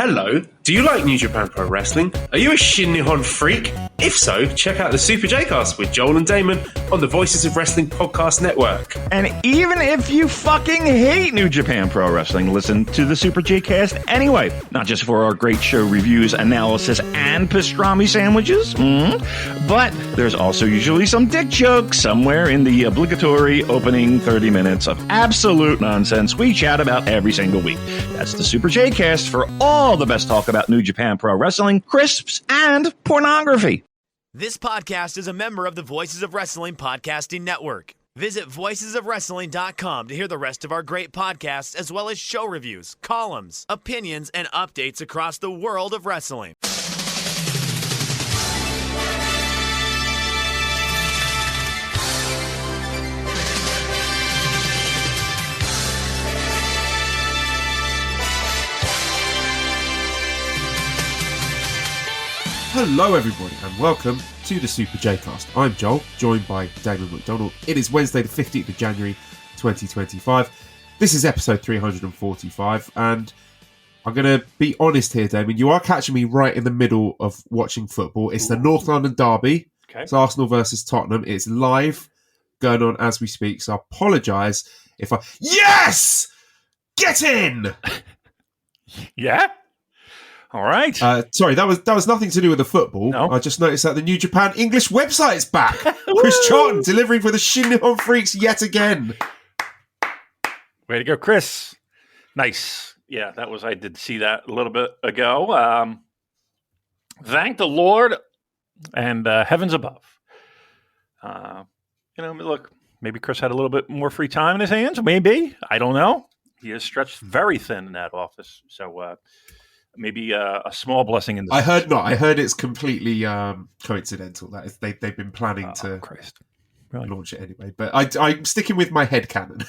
Hello, do you like New Japan Pro Wrestling? Are you a Shin Nihon freak? If so, check out the Super J-Cast with Joel and Damon on the Voices of Wrestling Podcast Network. And even if you fucking hate New Japan Pro Wrestling, listen to the Super J-Cast anyway. Not just for our great show reviews, analysis, and pastrami sandwiches, but there's also usually some dick jokes somewhere in the obligatory opening 30 minutes of absolute nonsense we chat about every single week. That's the Super J-Cast for all the best talk about New Japan Pro Wrestling, crisps, and pornography. This podcast is a member of the Voices of Wrestling Podcasting Network. Visit voicesofwrestling.com to hear the rest of our great podcasts, as well as show reviews, columns, opinions, and updates across the world of wrestling. Hello everybody and welcome to the Super J-Cast. I'm Joel, joined by Damon McDonald. It is Wednesday the 15th of January 2025. This is episode 345 and I'm going to be honest here, Damon. You are catching me right in the middle of watching football. It's the North London Derby. Okay. It's Arsenal versus Tottenham. It's live going on as we speak, so I apologise if I... Yes! Get in! Yeah? All right. Sorry, that was nothing to do with the football. No. I just noticed that the New Japan English website is back. Chris Charlton delivering for the Shin Nihon freaks yet again. Way to go, Chris. Nice. Yeah, I did see that a little bit ago. Thank the Lord and heavens above. Look, maybe Chris had a little bit more free time in his hands. Maybe. I don't know. He is stretched very thin in that office. So, maybe a small blessing in this. I heard not. I heard it's completely coincidental. That is, they've been planning to launch it anyway. But I'm sticking with my headcanon.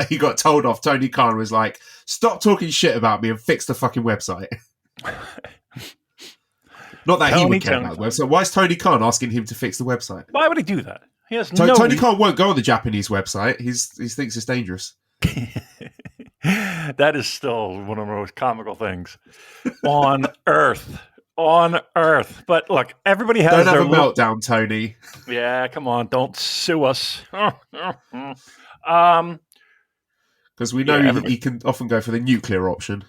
He got told off. Tony Khan was like, "Stop talking shit about me and fix the fucking website." Not that he would care about the website. Why is Tony Khan asking him to fix the website? Why would he do that? He has Tony Khan won't go on the Japanese website. He thinks it's dangerous. That is still one of the most comical things on earth. On earth. But look, everybody has Don't have a meltdown, Tony. Yeah, come on. Don't sue us. Because we know he can often go for the nuclear option.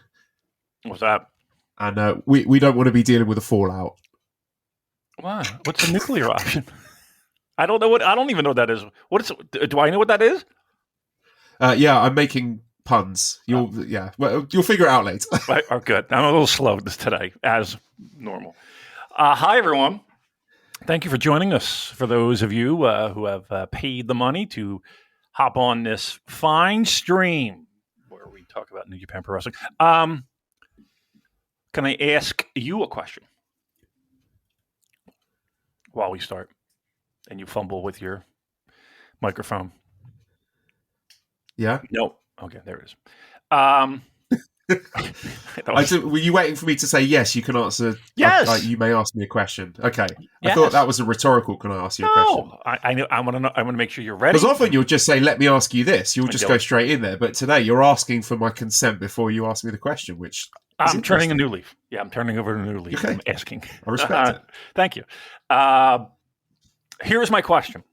What's that? And we don't want to be dealing with a fallout. Why? What's the nuclear option? I don't even know what that is. Do I know what that is? Yeah, I'm making puns. You'll figure it out later. Right, oh, good. I'm a little slow today, as normal. Hi, everyone. Thank you for joining us. For those of you who have paid the money to hop on this fine stream where we talk about New Japan Pro Wrestling, can I ask you a question while we start? And you fumble with your microphone. Yeah. No. Okay, there it is. Were you waiting for me to say yes? You can answer. Yes. You may ask me a question. Okay. Yes. I thought that was a rhetorical. Can I ask you a question? No. I know. I want to know. I want to make sure you're ready. Because often you'll just say, "Let me ask you this." You'll just go straight in there. But today you're asking for my consent before you ask me the question, which I'm turning a new leaf. Yeah, I'm turning over a new leaf. Okay. I'm asking. I respect it. Thank you. Here's my question,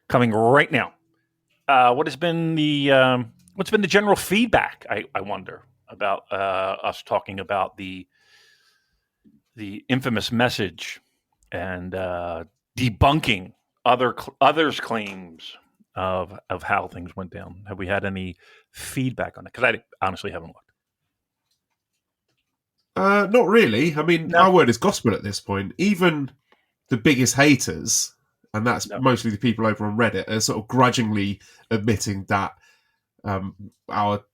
coming right now. What's been the general feedback? I wonder about us talking about the infamous message and debunking others' claims of how things went down. Have we had any feedback on it? Because I honestly haven't looked. Not really. I mean, our word is gospel at this point. Even the biggest haters, and that's mostly the people over on Reddit, are sort of grudgingly admitting that our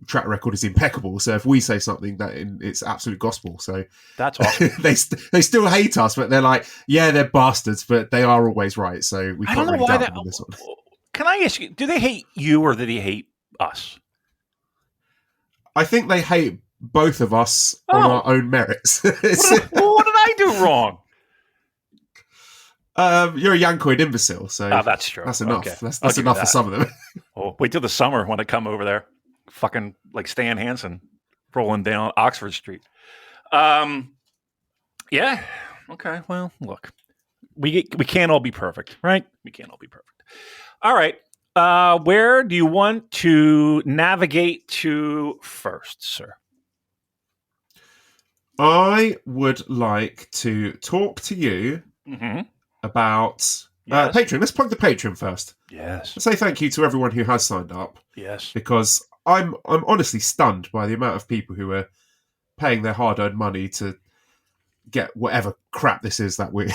track record is impeccable. So if we say something, it's absolute gospel. So that's awesome. they still hate us, but they're like, yeah, they're bastards, but they are always right. So we can't really doubt them on this one. Can I ask you, do they hate you or do they hate us? I think they hate both of us on our own merits. What did I do wrong? You're a Yankoid imbecile, so that's true. That's enough. Okay. That's enough for some of them. Oh, wait till the summer when I come over there. Fucking like Stan Hansen. rolling down Oxford Street. Yeah. Okay. Well, look, we can't all be perfect, right? We can't all be perfect. All right. Where do you want to navigate to first, sir? I would like to talk to you about Patreon. Let's plug the Patreon first. Yes. Let's say thank you to everyone who has signed up. Yes. Because I'm honestly stunned by the amount of people who are paying their hard-earned money to get whatever crap this is that we're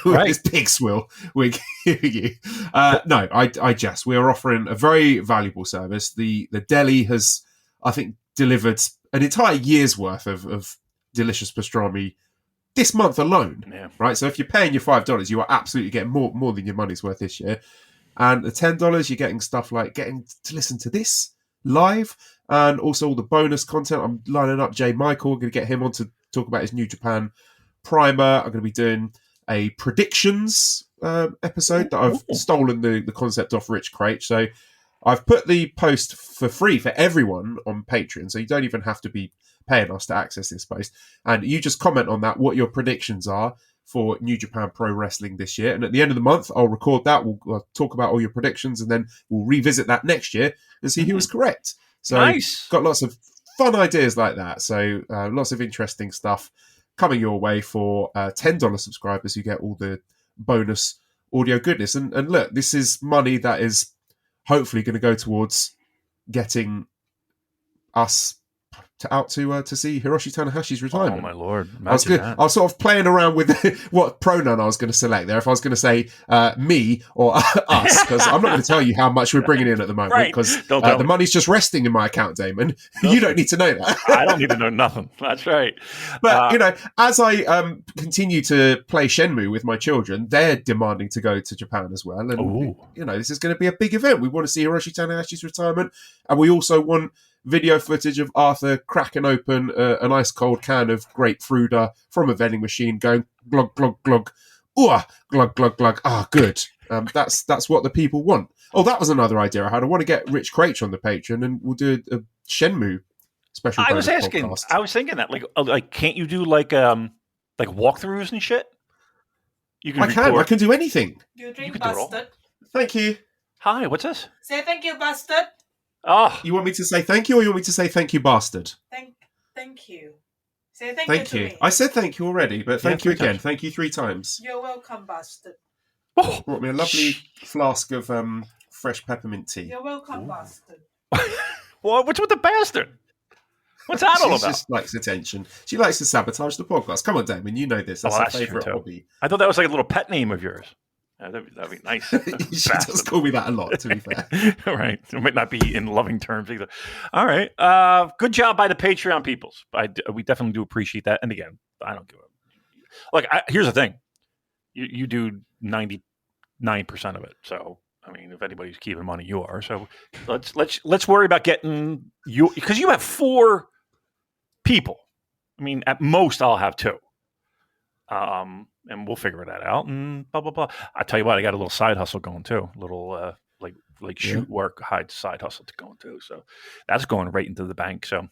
this pig swill we're giving you. No, I jest. We are offering a very valuable service. The deli has, I think, delivered an entire year's worth of delicious pastrami this month alone. Yeah. Right. So if you're paying your $5, you are absolutely getting more than your money's worth this year. And the $10, you're getting stuff like getting to listen to this live and also all the bonus content. I'm lining up Jay Michael. I'm going to get him on to talk about his New Japan primer. I'm going to be doing a predictions episode that I've stolen the concept off Rich Craich. So I've put the post for free for everyone on Patreon. So you don't even have to be paying us to access this post. And you just comment on that, what your predictions are for New Japan Pro Wrestling this year. And at the end of the month, I'll record that. We'll talk about all your predictions and then we'll revisit that next year and see who was correct. So nice. Got lots of fun ideas like that. So lots of interesting stuff coming your way for $10 subscribers who get all the bonus audio goodness. And look, this is money that is hopefully going to go towards getting us out to see Hiroshi Tanahashi's retirement. Oh my lord! I was sort of playing around with what pronoun I was going to select there. If I was going to say me or us, because I'm not going to tell you how much we're bringing in at the moment, because the money's just resting in my account, Damon. You don't need to know that. I don't need to know nothing. That's right. But as I continue to play Shenmue with my children, they're demanding to go to Japan as well, and this is going to be a big event. We want to see Hiroshi Tanahashi's retirement, and we also want video footage of Arthur cracking open an ice-cold can of grapefruit from a vending machine going glug, glug, glug, ooh, glug, glug, glug, good. That's what the people want. Oh, that was another idea I had. I want to get Rich Craich on the Patreon and we'll do a Shenmue special podcast. I was thinking that, like, can't you do like walkthroughs and shit? I can do anything. You drink bastard. Thank you. Hi, what's this? Say thank you, bastard. Oh, you want me to say thank you, or you want me to say thank you, bastard? Thank you. Say thank you to me. I said thank you already, but thank you again. Thank you 3 times. You're welcome, bastard. Oh, brought me a lovely flask of fresh peppermint tea. You're welcome, bastard. Well, what's with the bastard? What's that all about? She just likes attention. She likes to sabotage the podcast. Come on, Damon, you know this. That's her favourite hobby. I thought that was like a little pet name of yours. That'd be nice. She does call me that a lot, to be fair. All right. It might not be in loving terms either. All right. Good job by the Patreon peoples. We definitely do appreciate that. And again, I don't give a... Like, here's the thing. You do 99% of it. So, I mean, if anybody's keeping money, you are. So let's worry about getting you... Because you have 4 people. I mean, at most, I'll have 2. And we'll figure that out and blah, blah, blah. I tell you what, I got a little side hustle going too. A little, like shoot work, hide side hustle to going too. So that's going right into the bank. So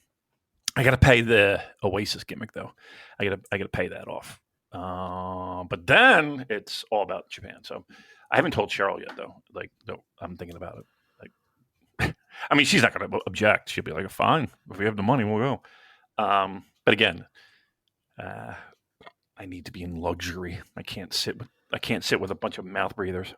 I got to pay the Oasis gimmick though. I got to pay that off. But then it's all about Japan. So I haven't told Cheryl yet though. Like, no, I'm thinking about it. Like, I mean, she's not going to object. She'll be like, fine. If we have the money, we'll go. But again, I need to be in luxury. I can't sit with a bunch of mouth breathers.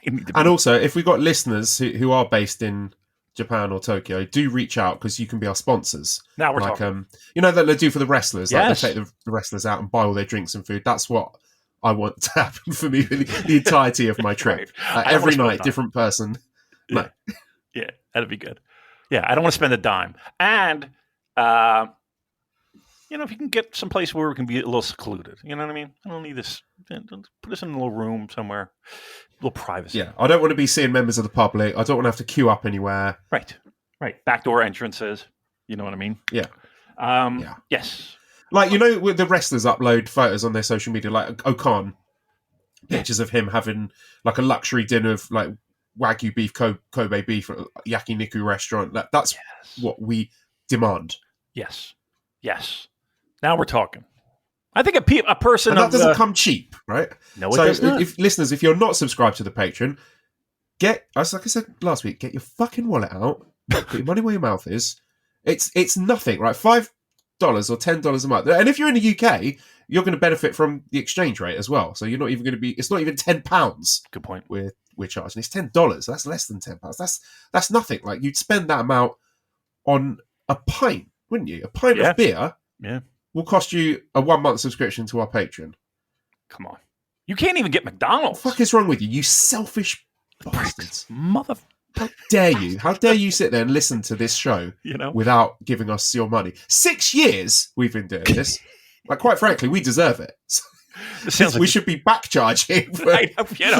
And also, if we've got listeners who are based in Japan or Tokyo, do reach out because you can be our sponsors. Now we're talking. That they do for the wrestlers. Yes. Like they take the wrestlers out and buy all their drinks and food. That's what I want to happen for me the entirety of my trip. Right. Every night, different person. Yeah. No. Yeah, that'd be good. Yeah, I don't want to spend a dime. And if you can get someplace where we can be a little secluded, you know what I mean? I don't need this. Put us in a little room somewhere, a little privacy. Yeah, I don't want to be seeing members of the public. I don't want to have to queue up anywhere. Right. Backdoor entrances. You know what I mean? Yeah. Yes. Like, with the wrestlers upload photos on their social media, like Okan, pictures of him having like a luxury dinner of like Wagyu beef, Kobe beef at a yakiniku restaurant. That's what we demand. Yes. Now we're talking. I think a person and that doesn't come cheap, right? No, it does not. Listeners, if you're not subscribed to the Patreon, like I said last week, get your fucking wallet out, put your money where your mouth is. It's nothing, right? $5 or $10 a month, and if you're in the UK, you're going to benefit from the exchange rate as well. So you're not even going to be. It's not even £10. Good point. We're charging. It's $10. That's less than £10. That's nothing. Like you'd spend that amount on a pint, wouldn't you? A pint of beer. Yeah. Will cost you a 1-month subscription to our Patreon. Come on. You can't even get McDonald's. What the fuck is wrong with you? You selfish bastards. Mother. How dare you? How dare you sit there and listen to this show without giving us your money? 6 years we've been doing this. Like, quite frankly, we deserve it. We should be back charging for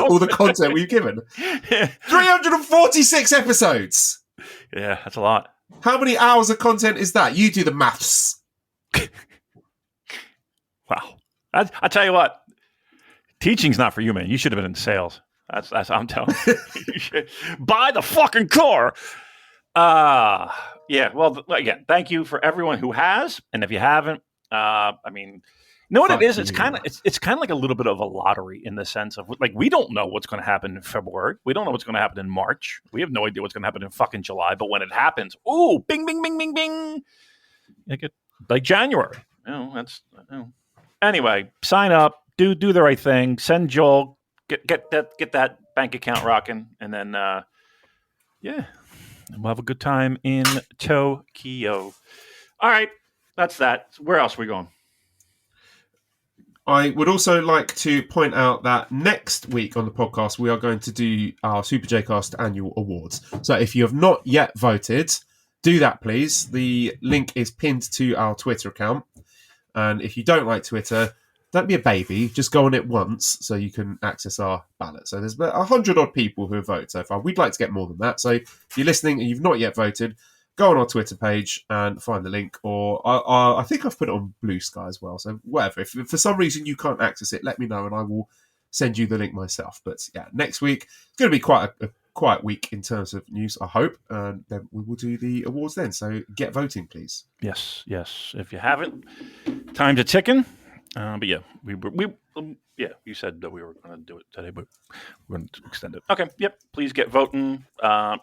all the content we've given. 346 episodes. Yeah, that's a lot. How many hours of content is that? You do the maths. Wow. I tell you what, teaching's not for you, man. You should have been in sales. That's I'm telling you. You should buy the fucking car. Yeah. Well, again, thank you for everyone who has, and if you haven't, I mean, you know what it is? It's kind of like a little bit of a lottery in the sense of like we don't know what's going to happen in February. We don't know what's going to happen in March. We have no idea what's going to happen in fucking July. But when it happens, ooh, bing, bing, bing, bing, bing. Like January. Anyway, sign up, do the right thing, send Joel, get that bank account rocking, and then we'll have a good time in Tokyo. All right, that's that. Where else are we going? I would also like to point out that next week on the podcast, we are going to do our Super J-Cast annual awards. So if you have not yet voted, do that, please. The link is pinned to our Twitter account. And if you don't like Twitter, don't be a baby. Just go on it once so you can access our ballot. So there's about 100-odd people who have voted so far. We'd like to get more than that. So if you're listening and you've not yet voted, go on our Twitter page and find the link. Or I think I've put it on Blue Sky as well. So whatever. If for some reason you can't access it, let me know and I will send you the link myself. But yeah, next week, it's going to be quite a quiet week in terms of news, I hope, and then we will do the awards then. So get voting, please. Yes. If you haven't, time's a ticking. But yeah, you said that we were going to do it today, but we're going to extend it. Okay. Yep. Please get voting.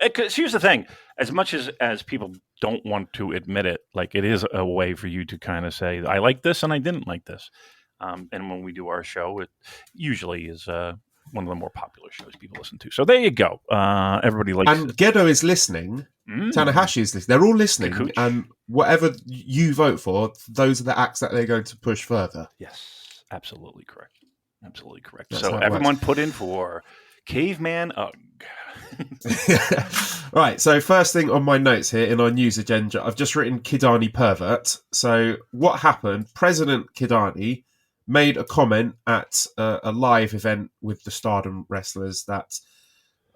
Because here's the thing: as much as people don't want to admit it, like it is a way for you to kind of say, "I like this" and "I didn't like this." And when we do our show, it usually is one of the more popular shows people listen to. So there you go. Everybody likes and it. Gedo is listening. Tanahashi is listening. They're all listening. And whatever you vote for, those are the acts that they're going to push further. Yes, absolutely correct. That's so everyone put in for Caveman Ugg. Right, so first thing on my notes here in our news agenda, I've just written Kidani pervert. So what happened? President Kidani made a comment at a live event with the Stardom wrestlers that,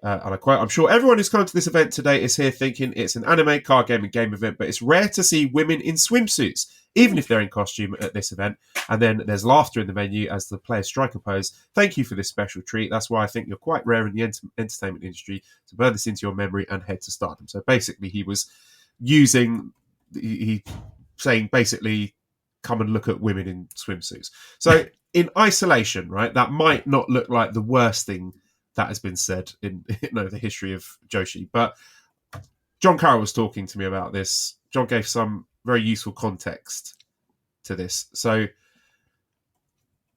and I quote, "I'm sure everyone who's come to this event today is here thinking it's an anime, card game, and game event, but it's rare to see women in swimsuits, even if they're in costume at this event." And then there's laughter in the venue as the players strike a pose. "Thank you for this special treat. That's why I think you're quite rare in the entertainment industry to burn this into your memory and head to Stardom." So basically he was saying basically, come and look at women in swimsuits. So in isolation, right, that might not look like the worst thing that has been said in the history of Joshi. But John Carroll was talking to me about this. John gave some very useful context to this. So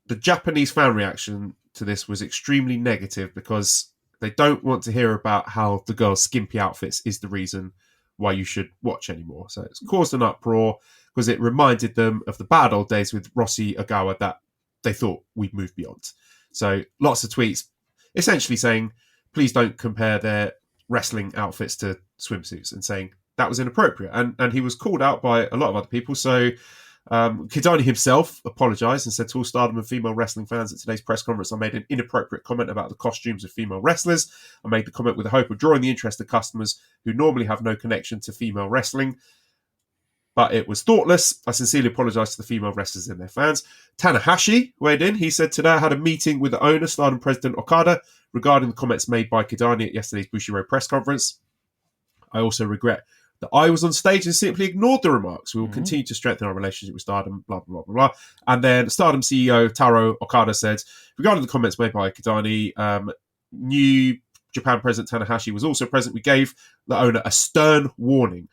the Japanese fan reaction to this was extremely negative because they don't want to hear about how the girls' skimpy outfits is the reason why you should watch anymore. So it's caused an uproar because it reminded them of the bad old days with Rossi Ogawa that they thought we'd moved beyond. So lots of tweets essentially saying, please don't compare their wrestling outfits to swimsuits, and saying that was inappropriate. And he was called out by a lot of other people. So Kidani himself apologised and said to all Stardom and female wrestling fans at today's press conference, "I made an inappropriate comment about the costumes of female wrestlers. I made the comment with the hope of drawing the interest of customers who normally have no connection to female wrestling. But it was thoughtless. I sincerely apologise to the female wrestlers and their fans." Tanahashi weighed in. He said, "Today I had a meeting with the owner, Stardom President Okada, regarding the comments made by Kidani at yesterday's Bushiroad press conference. I also regret that I was on stage and simply ignored the remarks. We will continue to strengthen our relationship with Stardom, blah, blah, blah, blah. And then Stardom CEO Taro Okada said, regarding the comments made by Kidani, new Japan President Tanahashi was also present. We gave the owner a stern warning.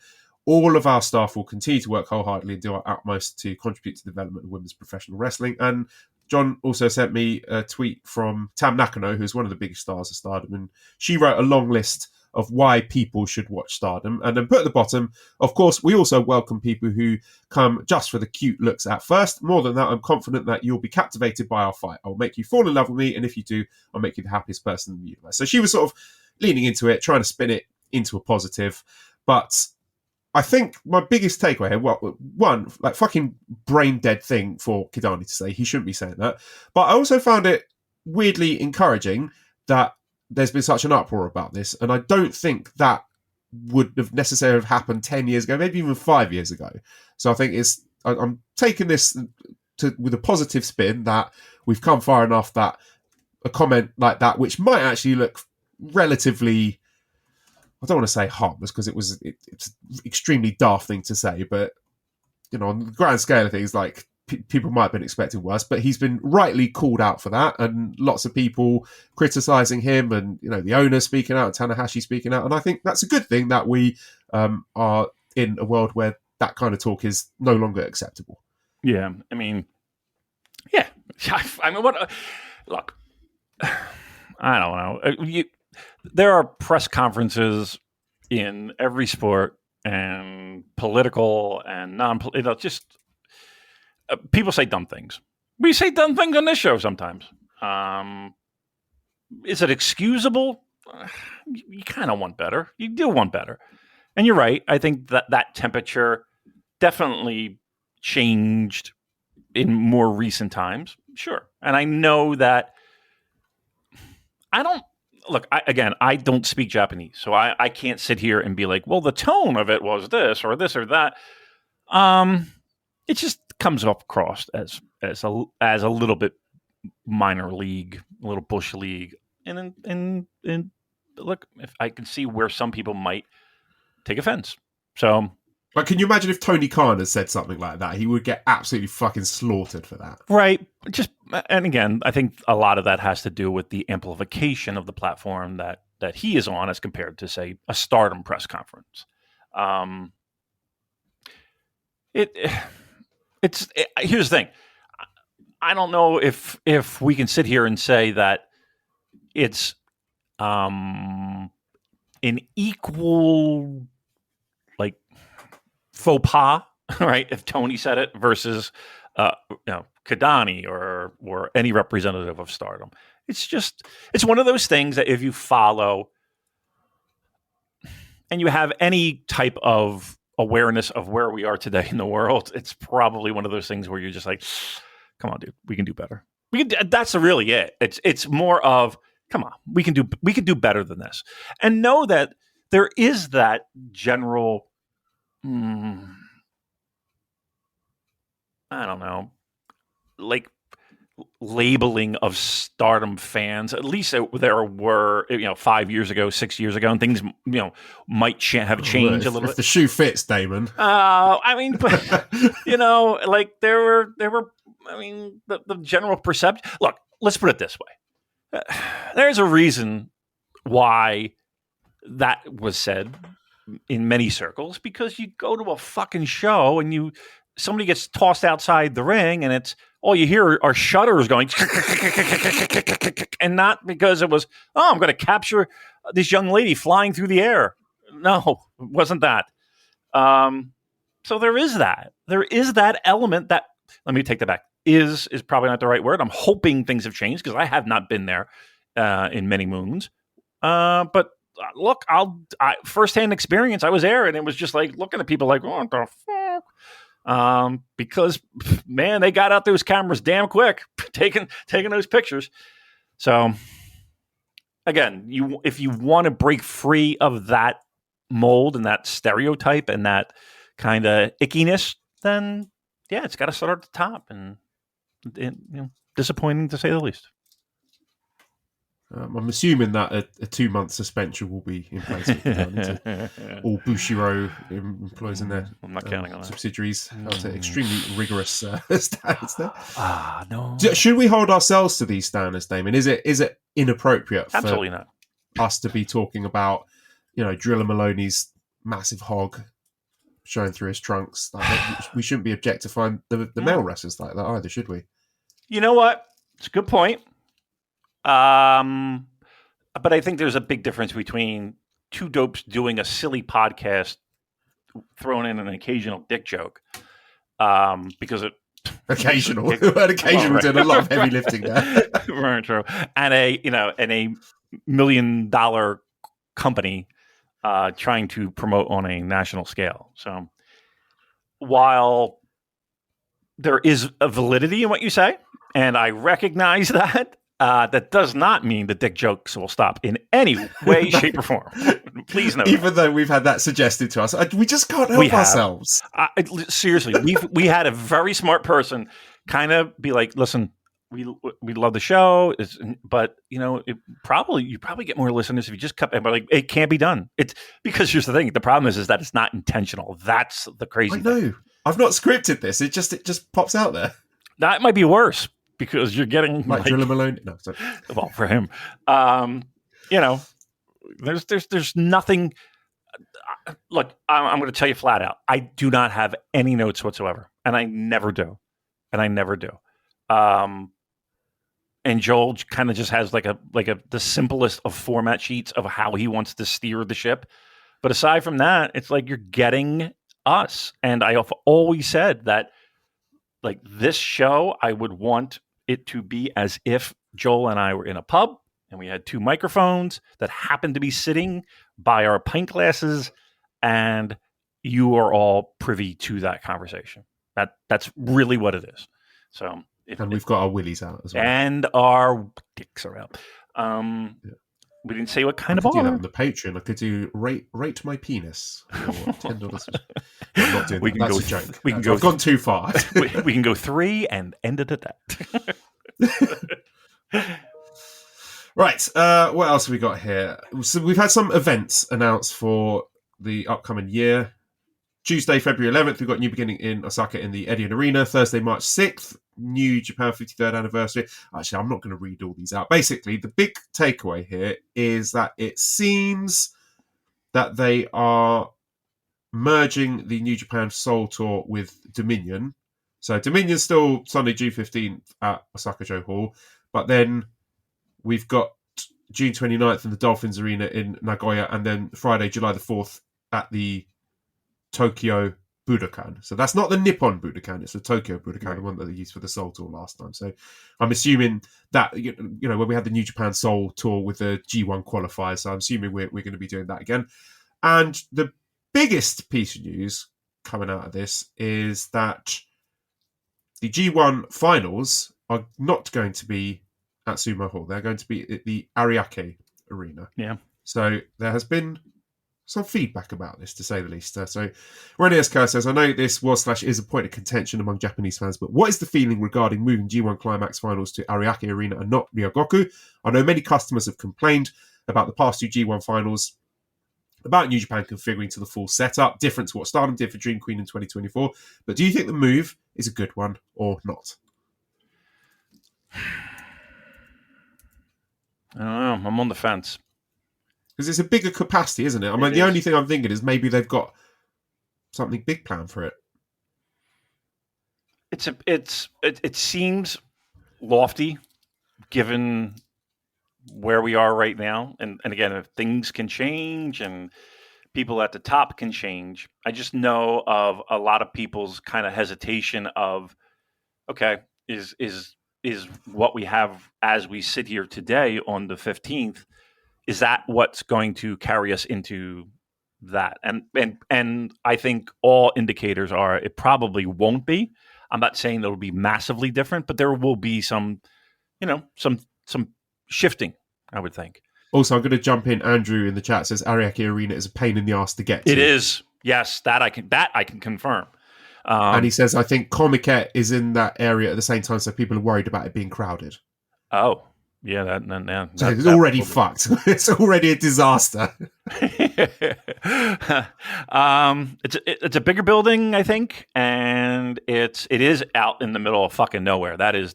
All of our staff will continue to work wholeheartedly and do our utmost to contribute to the development of women's professional wrestling. And John also sent me a tweet from Tam Nakano, who's one of the biggest stars of Stardom, and she wrote a long list of why people should watch Stardom. And then put at the bottom, of course, we also welcome people who come just for the cute looks at first. More than that, I'm confident that you'll be captivated by our fight. I'll make you fall in love with me, and if you do, I'll make you the happiest person in the universe. So she was sort of leaning into it, trying to spin it into a positive. But I think my biggest takeaway here, well, one, like fucking brain dead thing for Kidani to say. He shouldn't be saying that. But I also found it weirdly encouraging that there's been such an uproar about this. And I don't think that would have necessarily happened 10 years ago, maybe even 5 years ago. So I think I'm taking this with a positive spin that we've come far enough that a comment like that, which might actually look relatively, I don't want to say harmless because it's an extremely daft thing to say, but you know, on the grand scale of things, like people might have been expecting worse, but he's been rightly called out for that, and lots of people criticizing him, and you know, the owner speaking out, and Tanahashi speaking out, and I think that's a good thing that we are in a world where that kind of talk is no longer acceptable. Yeah, I mean, yeah, I mean, what? Look, I don't know. There are press conferences in every sport, and political and non-political. Just people say dumb things. We say dumb things on this show sometimes. Is it excusable? You kind of want better. You do want better. And you're right. I think that temperature definitely changed in more recent times. Sure. And I know that I don't speak Japanese, so I can't sit here and be like, well, the tone of it was this or that. It just comes across as a little bit minor league, a little bush league, and look, if I can see where some people might take offense. So, like, can you imagine if Tony Khan had said something like that? He would get absolutely fucking slaughtered for that. Right. And again, I think a lot of that has to do with the amplification of the platform that he is on as compared to, say, a Stardom press conference. Here's the thing. I don't know if we can sit here and say that it's an equal, like, faux pas, right? If Tony said it versus, Kidani or any representative of Stardom. It's one of those things that if you follow and you have any type of awareness of where we are today in the world, it's probably one of those things where you're just like, come on, dude, we can do better. That's really it. It's more of, come on, we can do better than this. And know that there is that general, I don't know, like labeling of Stardom fans. At least there were, 5 years ago, 6 years ago, and things, might have changed a little bit. If the shoe fits, Damon. I mean, but, like there were. I mean, the general perception. Look, let's put it this way. There's a reason why that was said in many circles, because you go to a fucking show and somebody gets tossed outside the ring and it's all you hear are shutters going, and not because it was, I'm going to capture this young lady flying through the air. No, it wasn't that. So there is that element that, let me take that back, is probably not the right word. I'm hoping things have changed because I have not been there in many moons. But look, firsthand experience, I was there and it was just like looking at people like, what the fuck? Because man, they got out those cameras damn quick, taking those pictures. So again, if you want to break free of that mold and that stereotype and that kind of ickiness, then yeah, it's got to start at the top, and disappointing to say the least. I'm assuming that a 2-month suspension will be in place with all Bushiroad employees in their I'm not counting on that. subsidiaries. That's an extremely rigorous standards there. No. Should we hold ourselves to these standards, Damon? Is it inappropriate for Absolutely not. us to be talking about, Driller Maloney's massive hog showing through his trunks? We shouldn't be objectifying the male wrestlers like that either, should we? You know what? It's a good point. But I think there's a big difference between two dopes doing a silly podcast, throwing in an occasional dick joke, because it occasional, occasional doing a lot of heavy lifting there. Right, true. And a $1 million company trying to promote on a national scale. So while there is a validity in what you say, and I recognize that, that does not mean the dick jokes will stop in any way, shape, or form. Please know. Even though we've had that suggested to us, we just can't help ourselves. Seriously, we had a very smart person kind of be like, "Listen, we love the show, but you probably get more listeners if you just cut." And we're like, it can't be done. It's because here's the thing: the problem is that it's not intentional. That's the crazy. I know. Thing. I've not scripted this. It just pops out there. That might be worse. Because you're getting like Driller Malone. No, sorry. Well, for him, there's nothing. Look, I'm going to tell you flat out. I do not have any notes whatsoever, and I never do. And Joel kind of just has like the simplest of format sheets of how he wants to steer the ship. But aside from that, it's like you're getting us. And I have always said that, like, this show, I would want it to be as if Joel and I were in a pub and we had two microphones that happened to be sitting by our pint glasses, and you are all privy to that conversation. That's really what it is. So, we've got our willies out as well, and our dicks are out. We didn't say what kind of. I could do that on the Patreon. I could do rate my penis for $10. I'm not doing that. That's a joke. I've gone too far. we can go 3 and end it at that. Right. What else have we got here? So we've had some events announced for the upcoming year. Tuesday, February 11th, we've got New Beginning in Osaka in the Edion Arena. Thursday, March 6th, New Japan 53rd anniversary. Actually, I'm not going to read all these out. Basically, the big takeaway here is that it seems that they are merging the New Japan Soul Tour with Dominion. So Dominion's still Sunday, June 15th at Osaka-jo Hall. But then we've got June 29th in the Dolphins Arena in Nagoya, and then Friday, July the 4th at the Tokyo Budokan. So that's not the Nippon Budokan, it's the Tokyo Budokan, right. The one that they used for the Soul Tour last time. So I'm assuming that, when we had the New Japan Soul Tour with the G1 qualifiers, so I'm assuming we're going to be doing that again. And the biggest piece of news coming out of this is that the G1 finals are not going to be at Sumo Hall. They're going to be at the Ariake Arena. Yeah. So there has been some feedback about this, to say the least. So Ronnie S. says, I know this was/is a point of contention among Japanese fans, but what is the feeling regarding moving G1 Climax finals to Ariake Arena and not Ryogoku? I know many customers have complained about the past two G1 finals, about New Japan configuring to the full setup, different to what Stardom did for Dream Queen in 2024. But do you think the move is a good one or not? I don't know. I'm on the fence. Because it's a bigger capacity, isn't it? I mean, the only thing I'm thinking is maybe they've got something big planned for it. It seems lofty, given where we are right now. And again, if things can change and people at the top can change, I just know of a lot of people's kind of hesitation of, okay, is what we have as we sit here today on the 15th, is that what's going to carry us into that? And I think all indicators are it probably won't be. I'm not saying it'll be massively different, but there will be some shifting, I would think. Also, I'm going to jump in. Andrew in the chat says Ariake Arena is a pain in the ass to get to. It is. Yes, that I can confirm. And he says, I think Comiket is in that area at the same time, so people are worried about it being crowded. Oh, Yeah, So it's already fucked. It's already a disaster. It's a bigger building, I think, and it is out in the middle of fucking nowhere. That is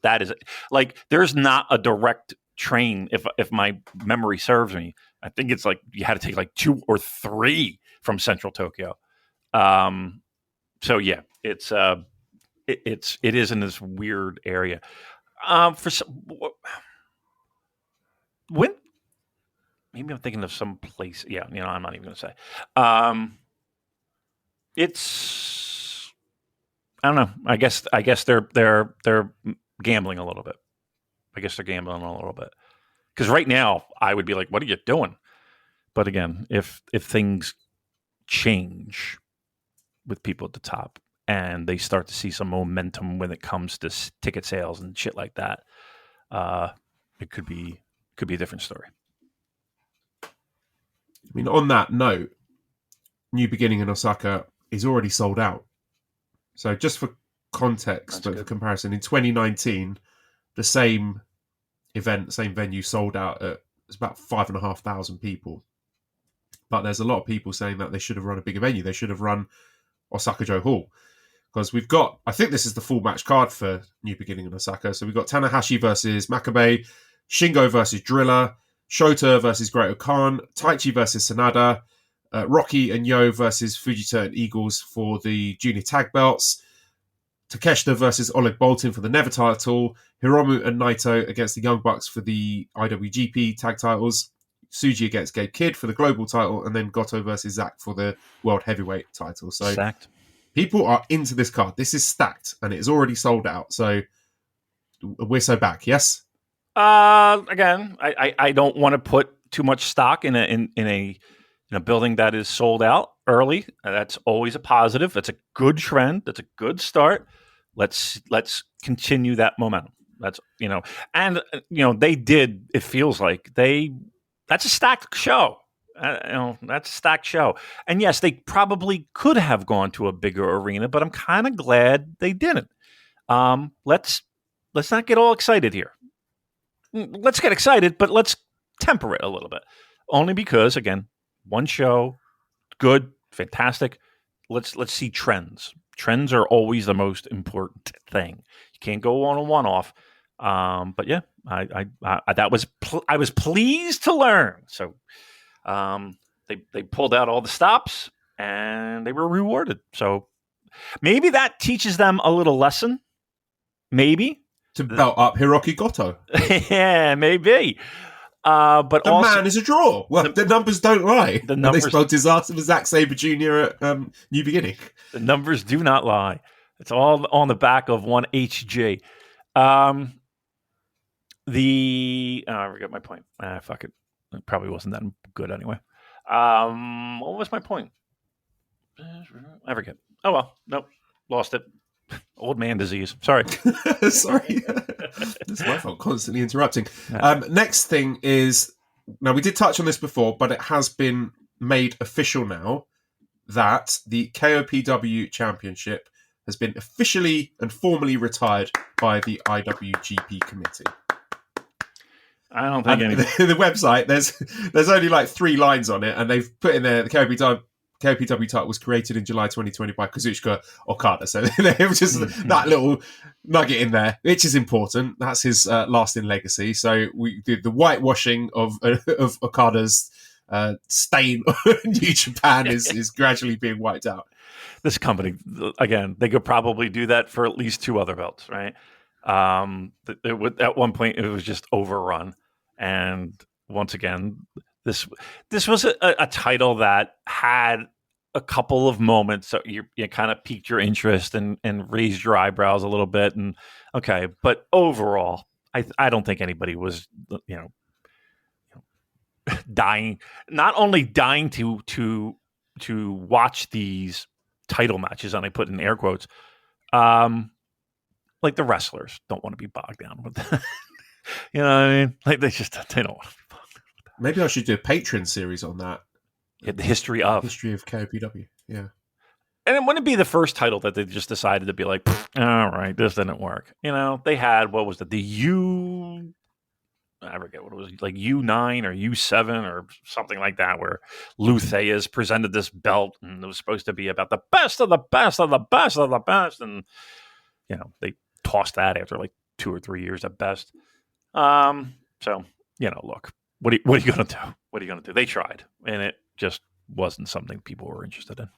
like there's not a direct train. If my memory serves me, I think it's like you had to take like 2 or 3 from Central Tokyo. So yeah, it is in this weird area. When maybe I'm thinking of some place. Yeah, I'm not even going to say. It's I don't know. I guess they're gambling a little bit. I guess they're gambling a little bit because right now I would be like, "What are you doing?" But again, if things change with people at the top and they start to see some momentum when it comes to ticket sales and shit like that, it could be a different story. I mean, on that note, New Beginning in Osaka is already sold out. So just for context, but for comparison, in 2019, the same event, same venue sold out at it's about 5,500 people. But there's a lot of people saying that they should have run a bigger venue. They should have run Osaka-jo Hall. Because we've got, I think this is the full match card for New Beginning in Osaka. So we've got Tanahashi versus Makabe, Shingo versus Driller, Shota versus Great Khan, Taichi versus Sanada, Rocky and Yo versus Fujita and Eagles for the junior tag belts, Takeshita versus Oleg Boltin for the Never title, Hiromu and Naito against the Young Bucks for the IWGP tag titles, Tsuji against Gabe Kidd for the global title, and then Goto versus Zack for the world heavyweight title. So stacked. People are into this card. This is stacked, and it is already sold out. So we're so back, yes? Again, I don't want to put too much stock in a building that is sold out early. That's always a positive. That's a good trend. That's a good start. Let's continue that momentum. That's they did. It feels like that's a stacked show. That's a stacked show. And yes, they probably could have gone to a bigger arena, but I'm kind of glad they didn't. Let's not get all excited here. Let's get excited, but let's temper it a little bit. Only because, again, one show, good, fantastic. Let's see trends. Trends are always the most important thing. You can't go on a one-off. But yeah, I was pleased to learn. So they pulled out all the stops and they were rewarded. So maybe that teaches them a little lesson. Maybe. To belt up Hiroki Goto. Yeah, maybe. But the also, man is a draw. Well, the numbers don't lie. The numbers, they spelled disaster for Zack Sabre Jr. at New Beginning. The numbers do not lie. It's all on the back of one HG. I forget my point. Fuck it. It probably wasn't that good anyway. What was my point? I forget. Oh well, nope, lost it. Old man disease. Sorry. Sorry. It's my fault, constantly interrupting. Next thing is, now we did touch on this before, but it has been made official now that the KOPW Championship has been officially and formally retired by the IWGP Committee. I don't think the website, there's only like 3 lines on it, and they've put in there the KOPW title was created in July 2020 by Kazuchika Okada. So there was just that little nugget in there, which is important. That's his lasting legacy. So we did the whitewashing of Okada's stain on New Japan is gradually being wiped out. This company, again, they could probably do that for at least 2 other belts, right? At one point, it was just overrun. And once again, this was a title that had a couple of moments, so you kind of piqued your interest and raised your eyebrows a little bit, and okay, but overall, I don't think anybody was dying, not only dying to watch these title matches, and I put in air quotes, like the wrestlers don't want to be bogged down with that. You know what I mean? Like they don't want to be bogged down with that. Maybe I should do a Patreon series on that. Yeah, the history of KOPW. Yeah. And it wouldn't be the first title that they just decided to be like, all right, this didn't work. They had, what was it? The I forget what it was, like U9 or U7 or something like that, where Lou Thayes presented this belt and it was supposed to be about the best of the best of the best of the best. And, they tossed that after like 2 or 3 years at best. So, look, what are you going to do? What are you going to do? They tried, and it just wasn't something people were interested in.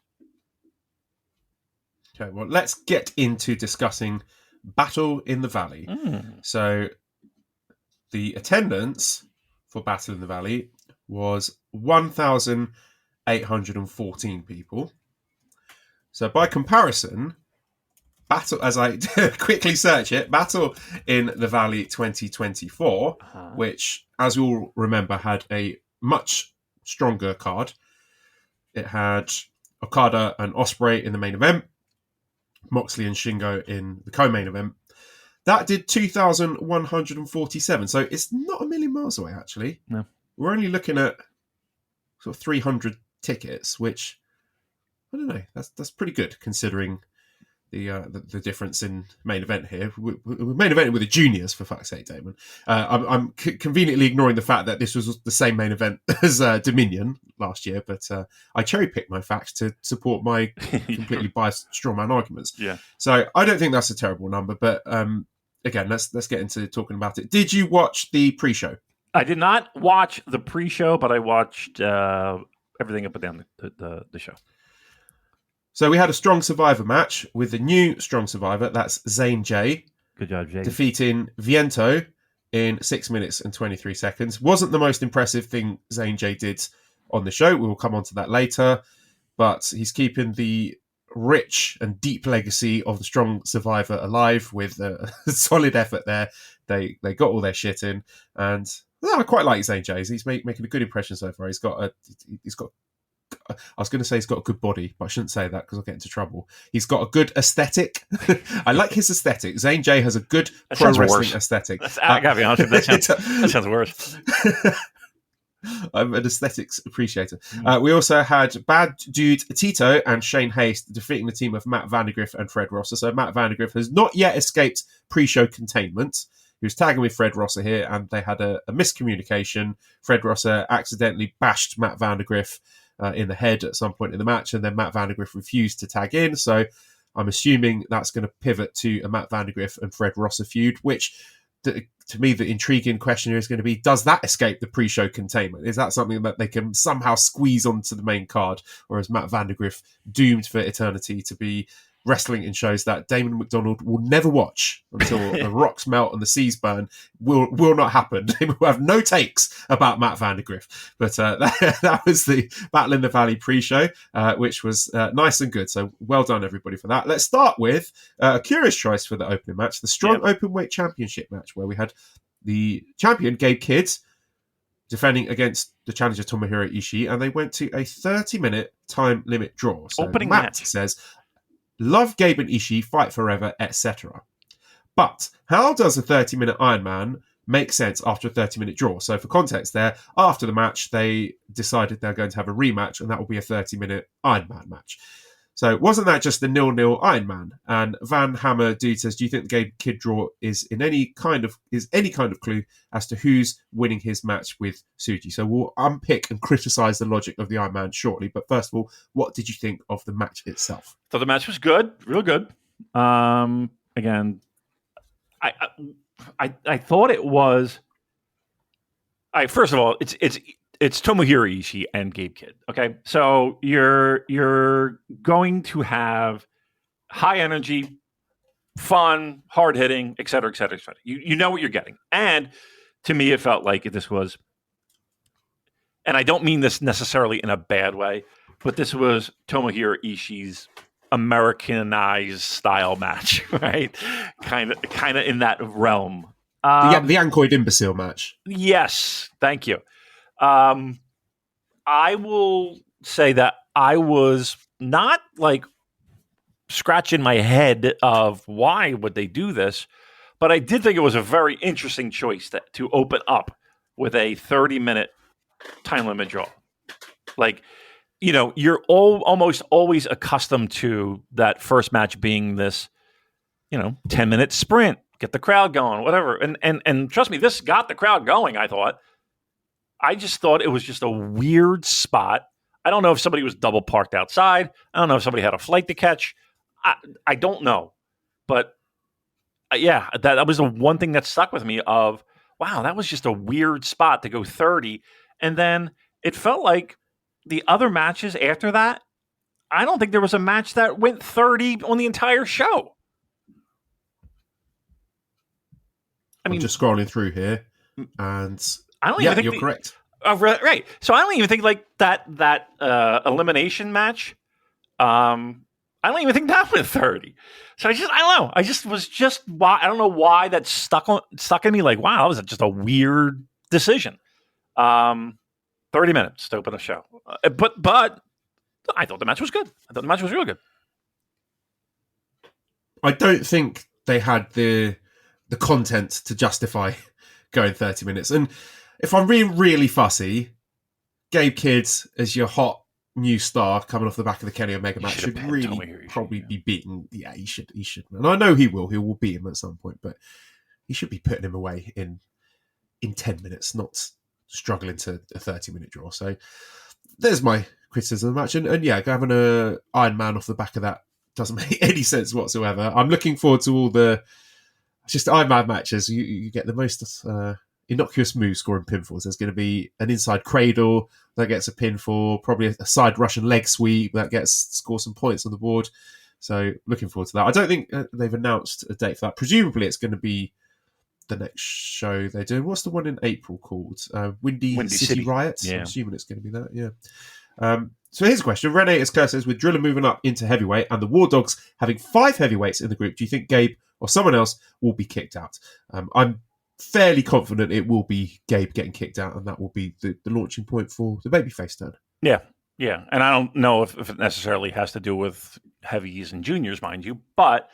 Okay, well, let's get into discussing Battle in the Valley. So the attendance for Battle in the Valley was 1,814 people. So by comparison, Battle, as I quickly search it, Battle in the Valley 2024, which, as we all remember, had a much stronger card. It had Okada and Ospreay in the main event, Moxley and Shingo in the co-main event. That did 2,147. So it's not a million miles away, actually. No. We're only looking at sort of 300 tickets, which, I don't know, that's pretty good considering the difference in main event here. We're main eventing with the juniors, for fuck's sake, Damon. I'm conveniently ignoring the fact that this was the same main event as Dominion last year, but I cherry-picked my facts to support my completely biased strawman arguments. Yeah. So I don't think that's a terrible number, but again, let's get into talking about it. Did you watch the pre-show? I did not watch the pre-show, but I watched everything up and down the show. So we had a Strong Survivor match with the new Strong Survivor. That's Zane J. Good job, Jay. Defeating Viento in 6 minutes and 23 seconds. Wasn't the most impressive thing Zane J did on the show. We will come on to that later. But he's keeping the rich and deep legacy of the Strong Survivor alive with a solid effort there. They got all their shit in. And I quite like Zane J. He's making a good impression so far. He's got I was going to say he's got a good body, but I shouldn't say that because I'll get into trouble. He's got a good aesthetic. I like his aesthetic. Zane J has a good pro wrestling aesthetic. I gotta be honest with you, that sounds worse. I'm an aesthetics appreciator. We also had Bad Dude Tito and Shane Haste defeating the team of Matt Vandergriff and Fred Rosser. So Matt Vandergriff has not yet escaped pre-show containment. He was tagging with Fred Rosser here, and they had a miscommunication. Fred Rosser accidentally bashed Matt Vandergriff in the head at some point in the match, and then Matt Vandergriff refused to tag in. So I'm assuming that's going to pivot to a Matt Vandergriff and Fred Rosser feud, which to me, the intriguing question here is going to be, does that escape the pre-show containment? Is that something that they can somehow squeeze onto the main card? Or is Matt Vandergriff doomed for eternity to be wrestling in shows that Damon McDonald will never watch until the rocks melt and the seas burn? Will not happen. Damon will have no takes about Matt Vandergriff. But that was the Battle in the Valley pre-show, which was nice and good. So well done, everybody, for that. Let's start with a curious choice for the opening match, the Strong Openweight Championship match, where we had the champion, Gabe Kidd, defending against the challenger, Tomohiro Ishii, and they went to a 30-minute time limit draw. So opening Matt match says, love Gabe and Ishii, fight forever, etc. But how does a 30-minute Iron Man make sense after a 30-minute draw? So for context there, after the match, they decided they're going to have a rematch, and that will be a 30-minute Iron Man match. So wasn't that just a 0-0 Iron Man? And Van Hammer Dude says, do you think the Gabe Kidd draw is any kind of clue as to who's winning his match with Tsuji? So we'll unpick and criticize the logic of the Iron Man shortly. But first of all, what did you think of the match itself? So the match was good, real good. Again, I thought it was. First of all, it's Tomohiro Ishii and Gabe Kidd. Okay, so you're going to have high energy, fun, hard hitting, et cetera, et cetera, et cetera. You know what you're getting, and to me, it felt like this was, and I don't mean this necessarily in a bad way, but this was Tomohiro Ishii's Americanized style match, right? Kind of in that realm. The Ancoid Imbecile match. Yes, thank you. I will say that I was not like scratching my head of why would they do this, but I did think it was a very interesting choice to open up with a 30-minute time limit draw. Like, you're almost always accustomed to that first match being this, 10-minute sprint get the crowd going, whatever. And trust me, this got the crowd going, I thought. I just thought it was just a weird spot. I don't know if somebody was double parked outside. I don't know if somebody had a flight to catch. I don't know. But yeah, that was the one thing that stuck with me of, wow, that was just a weird spot to go 30. And then it felt like the other matches after that, I don't think there was a match that went 30 on the entire show. I'm just scrolling through here, and I don't even think you're correct. Right. So I don't even think like that elimination match. I don't even think that went 30. So I don't know. I don't know why that stuck in me. Like, wow, that was just a weird decision. 30 minutes to open a show, but I thought the match was good. I thought the match was real good. I don't think they had the content to justify going 30 minutes. And if I'm being really fussy, Gabe Kidd as your hot new star coming off the back of the Kenny Omega match should really probably be beaten. Yeah, he should. And I know he will. He will beat him at some point, but he should be putting him away in 10 minutes, not struggling to a 30-minute draw. So there's my criticism of the match. And yeah, having a Iron Man off the back of that doesn't make any sense whatsoever. I'm looking forward to all the just Iron Man matches. You get the most innocuous moves scoring pinfalls. There's going to be an inside cradle that gets a pinfall, probably a side Russian leg sweep that scores some points on the board. So looking forward to that. I don't think they've announced a date for that. Presumably it's going to be the next show they're doing. What's the one in April called? Windy City Riot? Yeah. I'm assuming it's going to be that, yeah. So here's a question. Rene Escur says, with Driller moving up into heavyweight and the War Dogs having 5 heavyweights in the group, do you think Gabe or someone else will be kicked out? I'm fairly confident it will be Gabe getting kicked out, and that will be the launching point for the babyface turn. Yeah. And I don't know if it necessarily has to do with heavies and juniors, mind you, but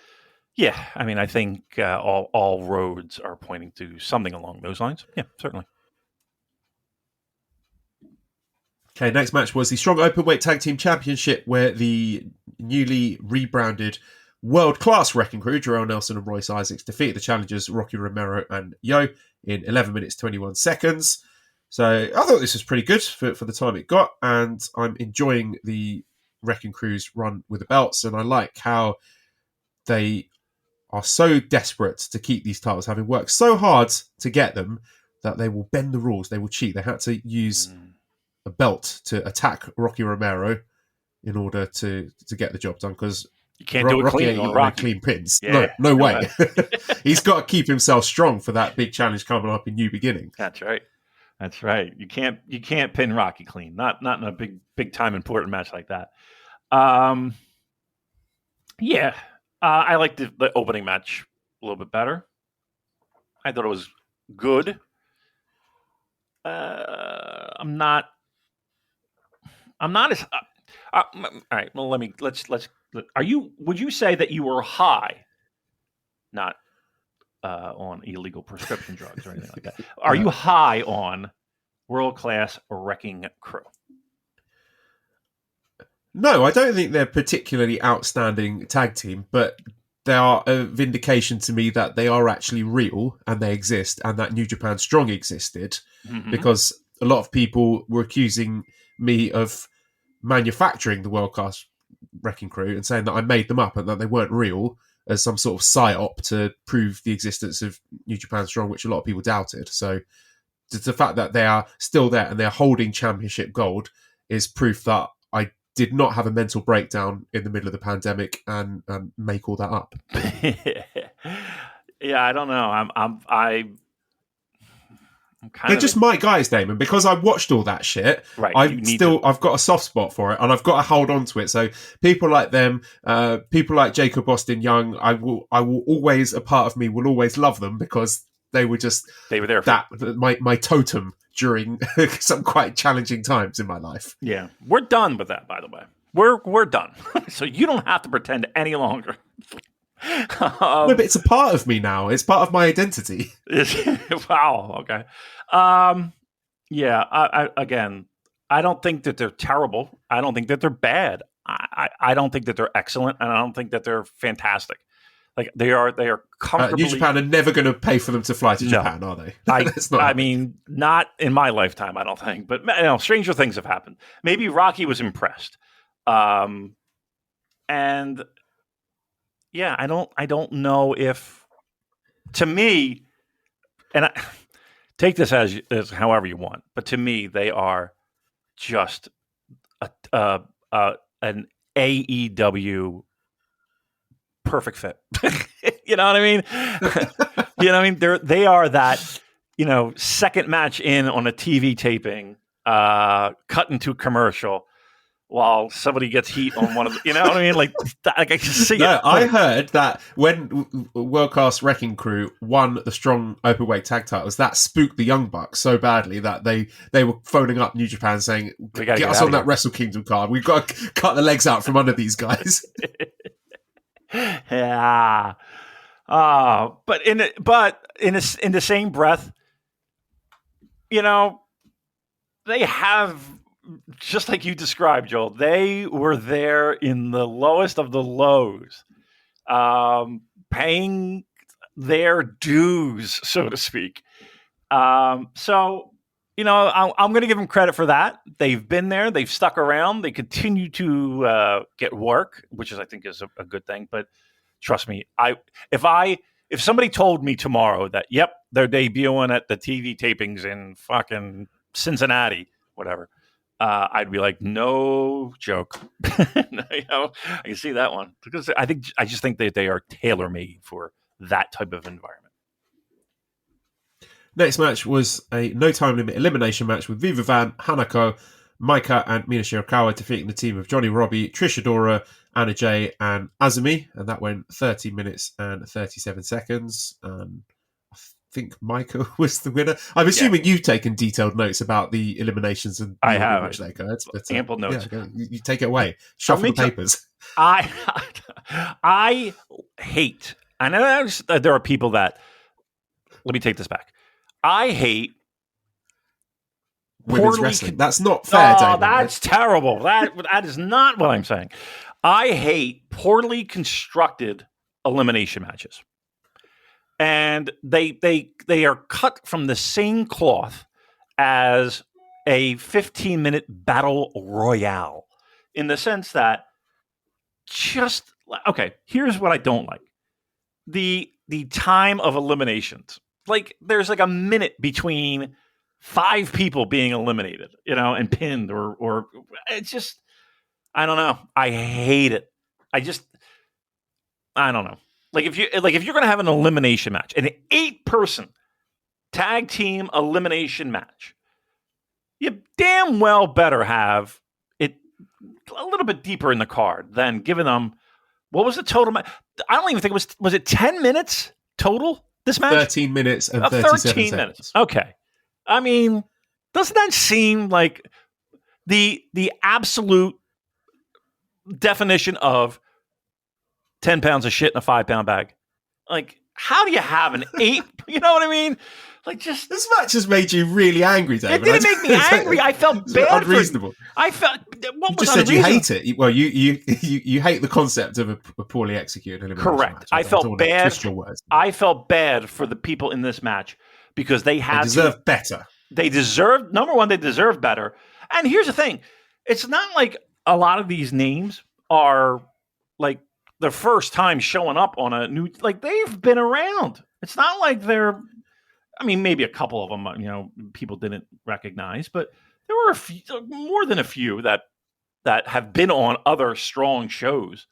yeah, I mean, I think all roads are pointing to something along those lines. Yeah, certainly. Okay, next match was the Strong Openweight Tag Team Championship, where the newly rebranded world-class Wrecking Crew, Jarrell Nelson and Royce Isaacs, defeated the challengers Rocky Romero and Yo in 11 minutes 21 seconds. So I thought this was pretty good for the time it got, and I'm enjoying the Wrecking Crew's run with the belts, and I like how they are so desperate to keep these titles, having worked so hard to get them, that they will bend the rules, they will cheat. They had to use a belt to attack Rocky Romero in order to get the job done, because you can't do it clean on Rocky. Clean pins. Yeah, no way. He's got to keep himself strong for that big challenge coming up in New Beginning. That's right. You can't pin Rocky clean. Not in a big time important match like that. Yeah. I liked the opening match a little bit better. I thought it was good. I'm not as. All right. Well, let's. Would you say that you were high, not on illegal prescription drugs or anything like that? Are you high on world-class Wrecking Crew? No, I don't think they're particularly outstanding tag team, but they are a vindication to me that they are actually real and they exist, and that New Japan Strong existed, because a lot of people were accusing me of manufacturing the world-class Wrecking Crew and saying that I made them up and that they weren't real, as some sort of psyop to prove the existence of New Japan Strong, which a lot of people doubted. So the fact that they are still there and they're holding championship gold is proof that I did not have a mental breakdown in the middle of the pandemic and make all that up. Yeah, I don't know. I'm kind They're of just my guys, Damon, because I watched all that shit. Right. I've got a soft spot for it, and I've got to hold on to it. So people like them, people like Jacob Austin Young, I will always, a part of me will always love them, because they were there for my totem during some quite challenging times in my life. Yeah, we're done with that, by the way. We're done. So you don't have to pretend any longer. No, but it's a part of me now. It's part of my identity. Wow. Okay. Yeah. I don't think that they're terrible. I don't think that they're bad. I don't think that they're excellent, and I don't think that they're fantastic. Like they are comfortably. New Japan are never going to pay for them to fly to No. Japan, are they? I mean, not in my lifetime, I don't think. But stranger things have happened. Maybe Rocky was impressed, and yeah, I don't know if, to me, and I take this as however you want, but to me, they are just an AEW perfect fit. You know what I mean? You know what I mean? They are that, second match in on a TV taping, cut into commercial while somebody gets heat on one of the, you know what I mean? Like I can see it. I heard that when World Class Wrecking Crew won the strong openweight tag titles, that spooked the Young Bucks so badly that they were phoning up New Japan saying, get us on that Wrestle Kingdom card. We've got to cut the legs out from under these guys. Yeah. But in the same breath, they have, just like you described, Joel, they were there in the lowest of the lows, paying their dues, so to speak. So, I'm going to give them credit for that. They've been there. They've stuck around. They continue to get work, which I think is a good thing. But trust me, if somebody told me tomorrow that, yep, they're debuting at the TV tapings in fucking Cincinnati, whatever, I'd be like, no joke. I can see that one, because I just think that they are tailor-made for that type of environment. Next match was a no time limit elimination match with Viva Van, Hanako, Maika, and Mina Shirakawa defeating the team of Johnny Robbie, Trish Adora, Anna Jay, and Azumi, and that went 30 minutes and 37 seconds. I think Maika was the winner. I'm assuming you've taken detailed notes about the eliminations and I have which they occurred. But, ample notes. Yeah, you take it away. Shuffle the papers. I hate. I know there are people that. Let me take this back. I hate women's wrestling. That's not fair, Damon. That's terrible. That is not what I'm saying. I hate poorly constructed elimination matches. And they are cut from the same cloth as a 15-minute battle royale, in the sense that here's what I don't like. The time of eliminations. Like, there's like a minute between 5 people being eliminated, and pinned, or it's just, I don't know. I hate it. I don't know. If you're going to have an elimination match, an 8-person tag team elimination match, you damn well better have it a little bit deeper in the card than giving them, what was the total match? I don't even think was it 10 minutes total? This match? 13 minutes and 37 13 seconds. Minutes. Okay. I mean, doesn't that seem like the absolute definition of 10 pounds of shit in a 5-pound bag? Like, how do you have an 8? You know what I mean? Like, just this match has made you really angry, David. It didn't make me angry. I felt bad. Unreasonable. I felt. What you was just said you unreasonable? hate it. Well, you hate the concept of a poorly executed elimination Correct. match. I felt bad. Twist your words. I felt bad for the people in this match because they deserve better. They deserved, number one, they deserved better. And here's the thing. It's not like a lot of these names are like the first time showing up on a new, like, they've been around. It's not like they're, I mean, maybe a couple of them, people didn't recognize, but there were more than a few that have been on other strong shows.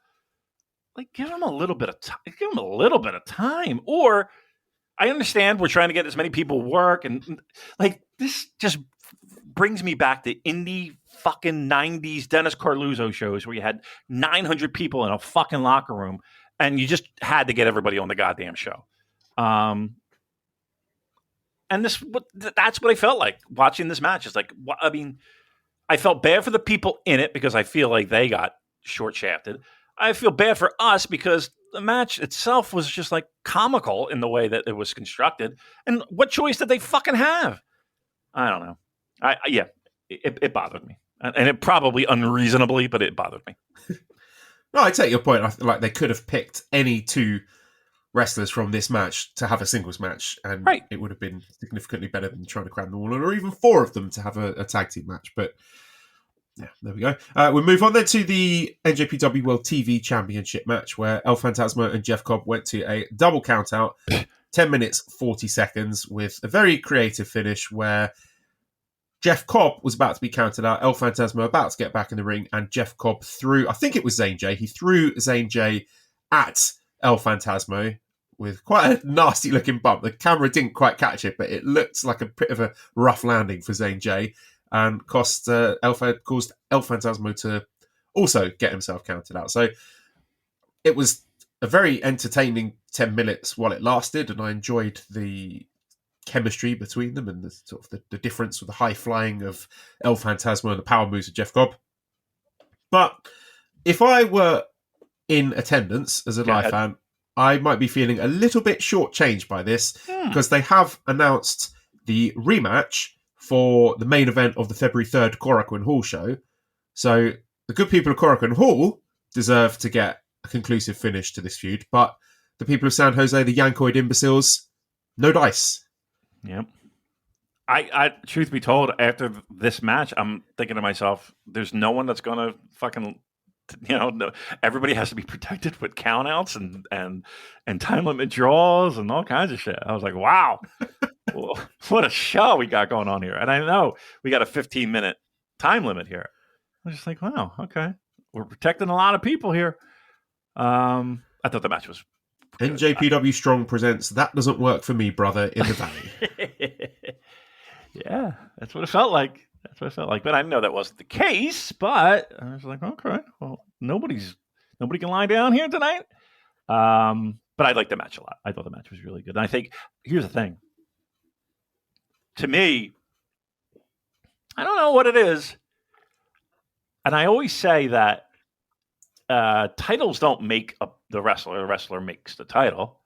Like, give them a little bit of time. Give them a little bit of time. Or, I understand we're trying to get as many people work, and like, this just brings me back to indie fucking 90s Dennis Carluzzo shows where you had 900 people in a fucking locker room and you just had to get everybody on the goddamn show. And that's what I felt like watching this match. It's like, I mean, I felt bad for the people in it because I feel like they got short shafted. I feel bad for us because the match itself was just like comical in the way that it was constructed. And what choice did they fucking have? I don't know. It bothered me, and it probably unreasonably, but it bothered me. No, I take your point. I feel like they could have picked any 2 wrestlers from this match to have a singles match, and Right. it would have been significantly better than trying to cram them all in, or even 4 of them to have a tag team match. But yeah, there we go. We'll move on then to the NJPW World TV Championship match, where El Phantasmo and Jeff Cobb went to a double count out, 10 minutes, 40 seconds, with a very creative finish where Jeff Cobb was about to be counted out, El Phantasmo about to get back in the ring, and Jeff Cobb threw, I think it was Zane J, he threw Zane J at El Phantasmo with quite a nasty looking bump. The camera didn't quite catch it, but it looked like a bit of a rough landing for Zane J, and caused El Phantasmo to also get himself counted out. So it was a very entertaining 10 minutes while it lasted, and I enjoyed the chemistry between them and the sort of the difference with the high flying of El Phantasmo and the power moves of Jeff Cobb. But if I were in attendance as a live fan, I might be feeling a little bit shortchanged by this, because they have announced the rematch for the main event of the February 3rd Korakuen Hall show. So the good people of Korakuen Hall deserve to get a conclusive finish to this feud, but the people of San Jose, the Yankoid imbeciles, no dice. Yep. I truth be told, after this match, I'm thinking to myself, there's no one that's going to fucking, no, everybody has to be protected with countouts and time limit draws and all kinds of shit. I was like, wow, what a show we got going on here. And I know we got a 15-minute time limit here. I was just like, wow, okay. We're protecting a lot of people here. I thought the match was good. NJPW Strong presents That Doesn't Work For Me, Brother, in the Valley. Yeah, that's what it felt like. But I know that wasn't the case, but I was like, okay, well, nobody can lie down here tonight. But I liked the match a lot. I thought the match was really good. And I think, here's the thing. To me, I don't know what it is. And I always say that titles don't make the wrestler makes the title.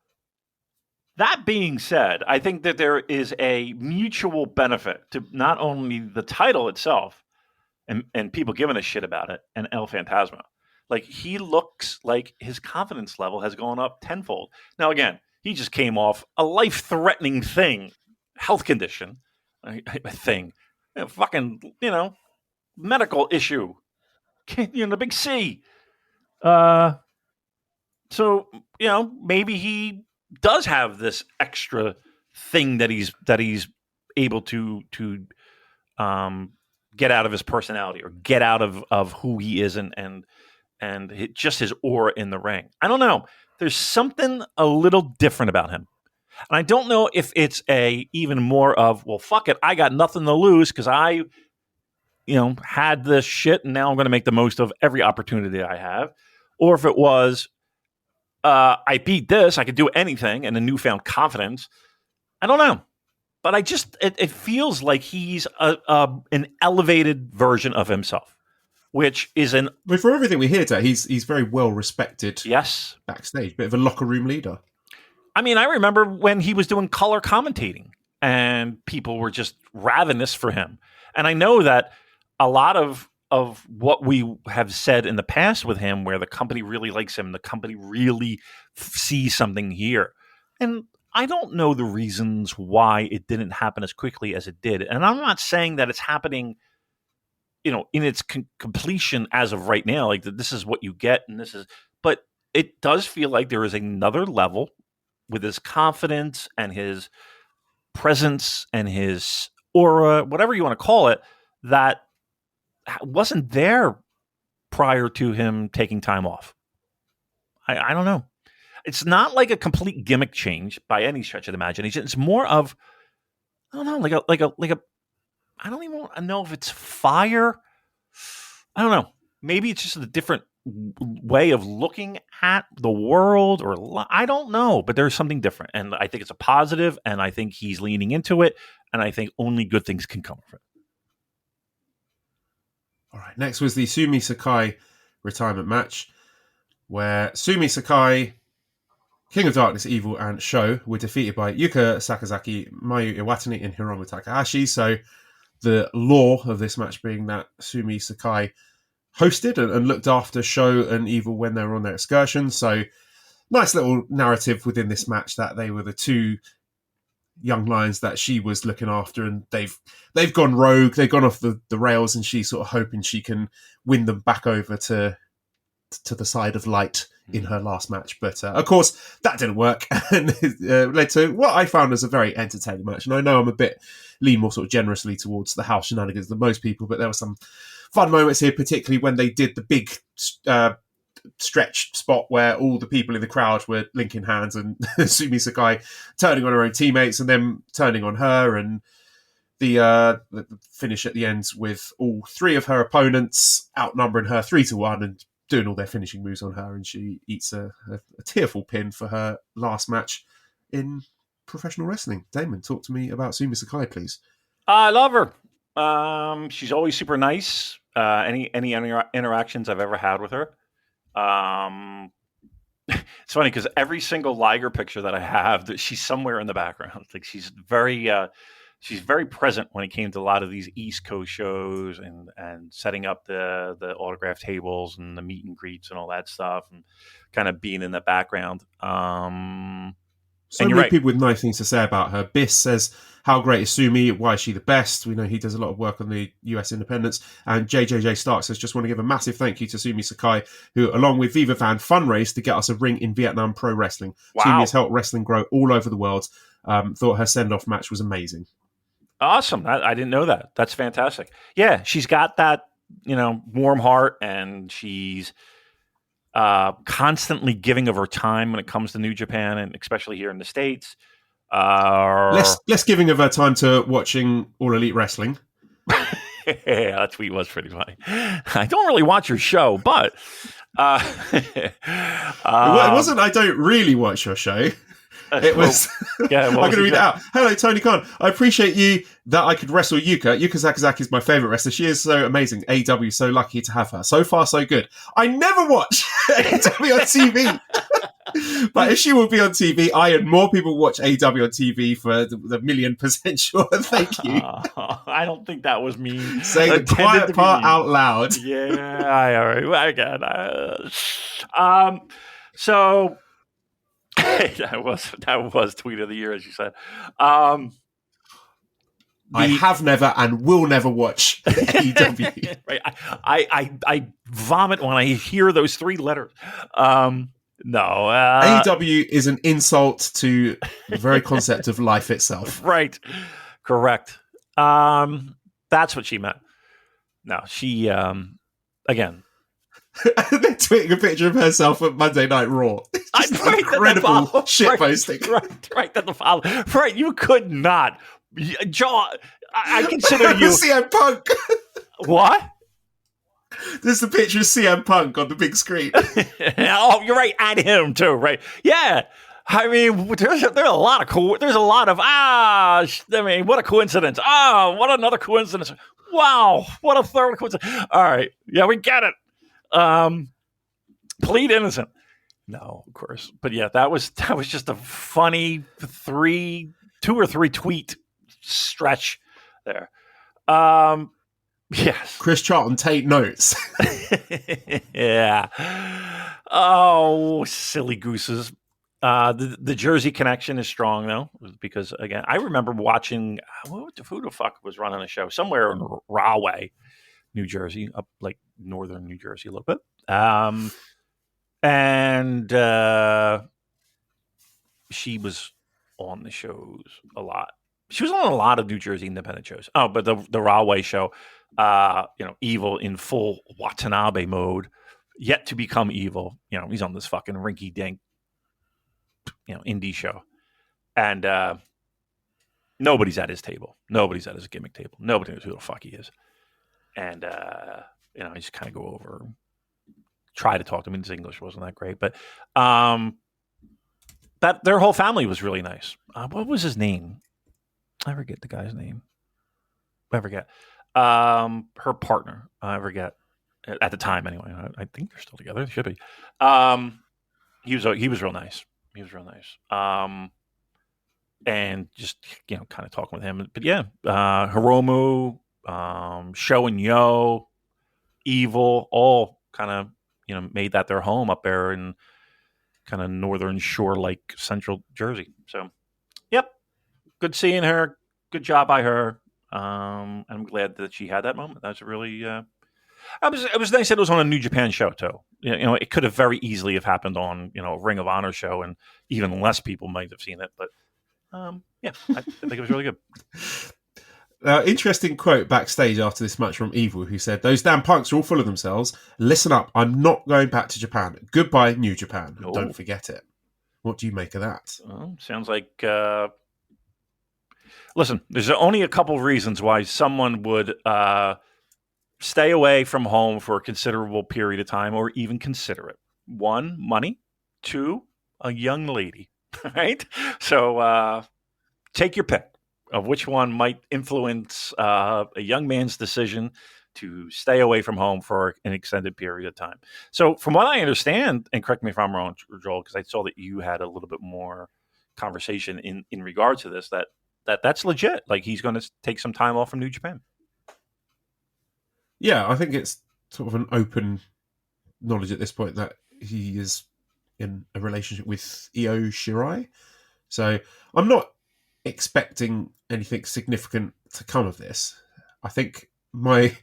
That being said, I think that there is a mutual benefit to not only the title itself and people giving a shit about it, and El Phantasmo. Like, he looks like his confidence level has gone up tenfold. Now, again, he just came off a life-threatening health condition, fucking, medical issue, the big C. So, maybe he does have this extra thing that he's able to get out of his personality, or get out of who he is, and just his aura in the ring. I don't know. There's something a little different about him. And I don't know if it's even more of, well, fuck it, I got nothing to lose because I, had this shit and now I'm going to make the most of every opportunity I have. Or if it was, I beat this, I could do anything, and a newfound confidence. I don't know. But it feels like he's an elevated version of himself, which is But for everything we hear today, he's very well respected. Yes. Backstage, bit of a locker room leader. I mean, I remember when he was doing color commentating, and people were just ravenous for him. And I know that a lot of what we have said in the past with him, where the company really likes him, the company really sees something here. And I don't know the reasons why it didn't happen as quickly as it did. And I'm not saying that it's happening, in its completion as of right now, like this is what you get, and but it does feel like there is another level with his confidence and his presence and his aura, whatever you want to call it, that wasn't there prior to him taking time off. I don't know. It's not like a complete gimmick change by any stretch of the imagination. It's more of, I don't know, like a I don't even know if it's fire. I don't know. Maybe it's just a different way of looking at the world, or I don't know, but there's something different. And I think it's a positive, and I think he's leaning into it, and I think only good things can come from it. All right, next was the Sumi Sakai retirement match, where Sumi Sakai, King of Darkness, Evil, and Sho were defeated by Yuka Sakazaki, Mayu Iwatani, and Hiromu Takahashi. So the law of this match being that Sumi Sakai hosted and looked after Sho and Evil when they were on their excursion. So nice little narrative within this match that they were the two young lions that she was looking after, and they've gone rogue, they've gone off the rails, and she's sort of hoping she can win them back over to the side of light in her last match. But of course that didn't work, and led to what I found as a very entertaining match. And I know I'm a bit lean more sort of generously towards the house shenanigans than most people, but there were some fun moments here, particularly when they did the big stretch spot where all the people in the crowd were linking hands, and Sumi Sakai turning on her own teammates and then turning on her, and the finish at the end with all three of her opponents outnumbering her 3-1 and doing all their finishing moves on her, and she eats a tearful pin for her last match in professional wrestling. Damon, talk to me about Sumi Sakai, please. I love her. She's always super nice. Any interactions I've ever had with her. It's funny because every single Liger picture that I have, that she's somewhere in the background. Like she's very present when it came to a lot of these East Coast shows and setting up the autograph tables and the meet and greets and all that stuff, and kind of being in the background. So many people with nice things to say about her. Biss says, how great is Sumi? Why is she the best? We know he does a lot of work on the US independents. And JJJ Stark says, just want to give a massive thank you to Sumi Sakai, who, along with Viva Van, fundraised to get us a ring in Vietnam Pro Wrestling. Wow. Sumi has helped wrestling grow all over the world. Thought her send-off match was amazing. Awesome. I didn't know that. That's fantastic. Yeah, she's got that, warm heart, and she's constantly giving of her time when it comes to New Japan, and especially here in the States. Less giving of her time to watching All Elite Wrestling. Yeah, that tweet was pretty funny. I don't really watch your show, but it wasn't. I don't really watch your show. It was. Yeah, I'm going to read it out. Hello, Tony Khan. I appreciate you that I could wrestle Yuka. Yuka Sakazaki is my favourite wrestler. She is so amazing. AEW is so lucky to have her. So far, so good. I never watch AEW on TV. But if she will be on TV, I and more people watch AEW on TV for the 1,000,000% sure. Thank you. I don't think that was me. Say the quiet part out loud. Yeah, all right. I got it. So that was tweet of the year, as you said. I have never and will never watch AEW. Right. I vomit when I hear those three letters. No. AEW is an insult to the very concept of life itself. Right. Correct. That's what she meant. No, she, again. They're tweeting a picture of herself at Monday Night Raw. Incredible shitposting. Right. You could not. Joe, I consider you. CM Punk. What? There's the picture of CM Punk on the big screen. Oh, you're right, and him too, right? Yeah, I mean, there's a lot of cool. There's a lot of I mean, what a coincidence! Oh, what another coincidence! Wow, what a third coincidence! All right, yeah, we get it. Plead innocent. No, of course, but yeah, that was just a funny 2 or 3 tweet stretch there. Yes. Chris Charlton, take notes. Yeah. Oh, silly gooses. The Jersey connection is strong, though, because, again, I remember watching, who the fuck was running a show? Somewhere in Rahway, New Jersey, up like northern New Jersey a little bit. And she was on the shows a lot. She was on a lot of New Jersey independent shows. Oh, but the Rahway show, Evil in full Watanabe mode, yet to become evil. He's on this fucking rinky dink, indie show. And nobody's at his table. Nobody's at his gimmick table. Nobody knows who the fuck he is. And, I just kind of go over, try to talk to him. His English wasn't that great. But that their whole family was really nice. What was his name? I forget the guy's name. I forget. Her partner. I forget. At the time, anyway. I think they're still together. They should be. He was real nice. He was real nice. And just kind of talking with him. But yeah, Hiromu, Sho and Yo, Evil, all kind of made that their home up there in kind of Northern Shore like Central Jersey. So, yep, good seeing her. Good job by her. I'm glad that she had that moment. That's really. It was nice that it was on a New Japan show too. It could have very easily have happened on a Ring of Honor show, and even less people might have seen it. But yeah, I think it was really good. Interesting quote backstage after this match from Evil, who said, "Those damn punks are all full of themselves. Listen up, I'm not going back to Japan. Goodbye, New Japan. And don't forget it." What do you make of that? Sounds like... Listen, there's only a couple of reasons why someone would stay away from home for a considerable period of time or even consider it. 1, money. 2, a young lady. Right? So take your pick of which one might influence a young man's decision to stay away from home for an extended period of time. So from what I understand, and correct me if I'm wrong, Joel, because I saw that you had a little bit more conversation in regard to this, that's legit. Like, he's going to take some time off from New Japan. Yeah, I think it's sort of an open knowledge at this point that he is in a relationship with Io Shirai. So I'm not expecting anything significant to come of this. I think my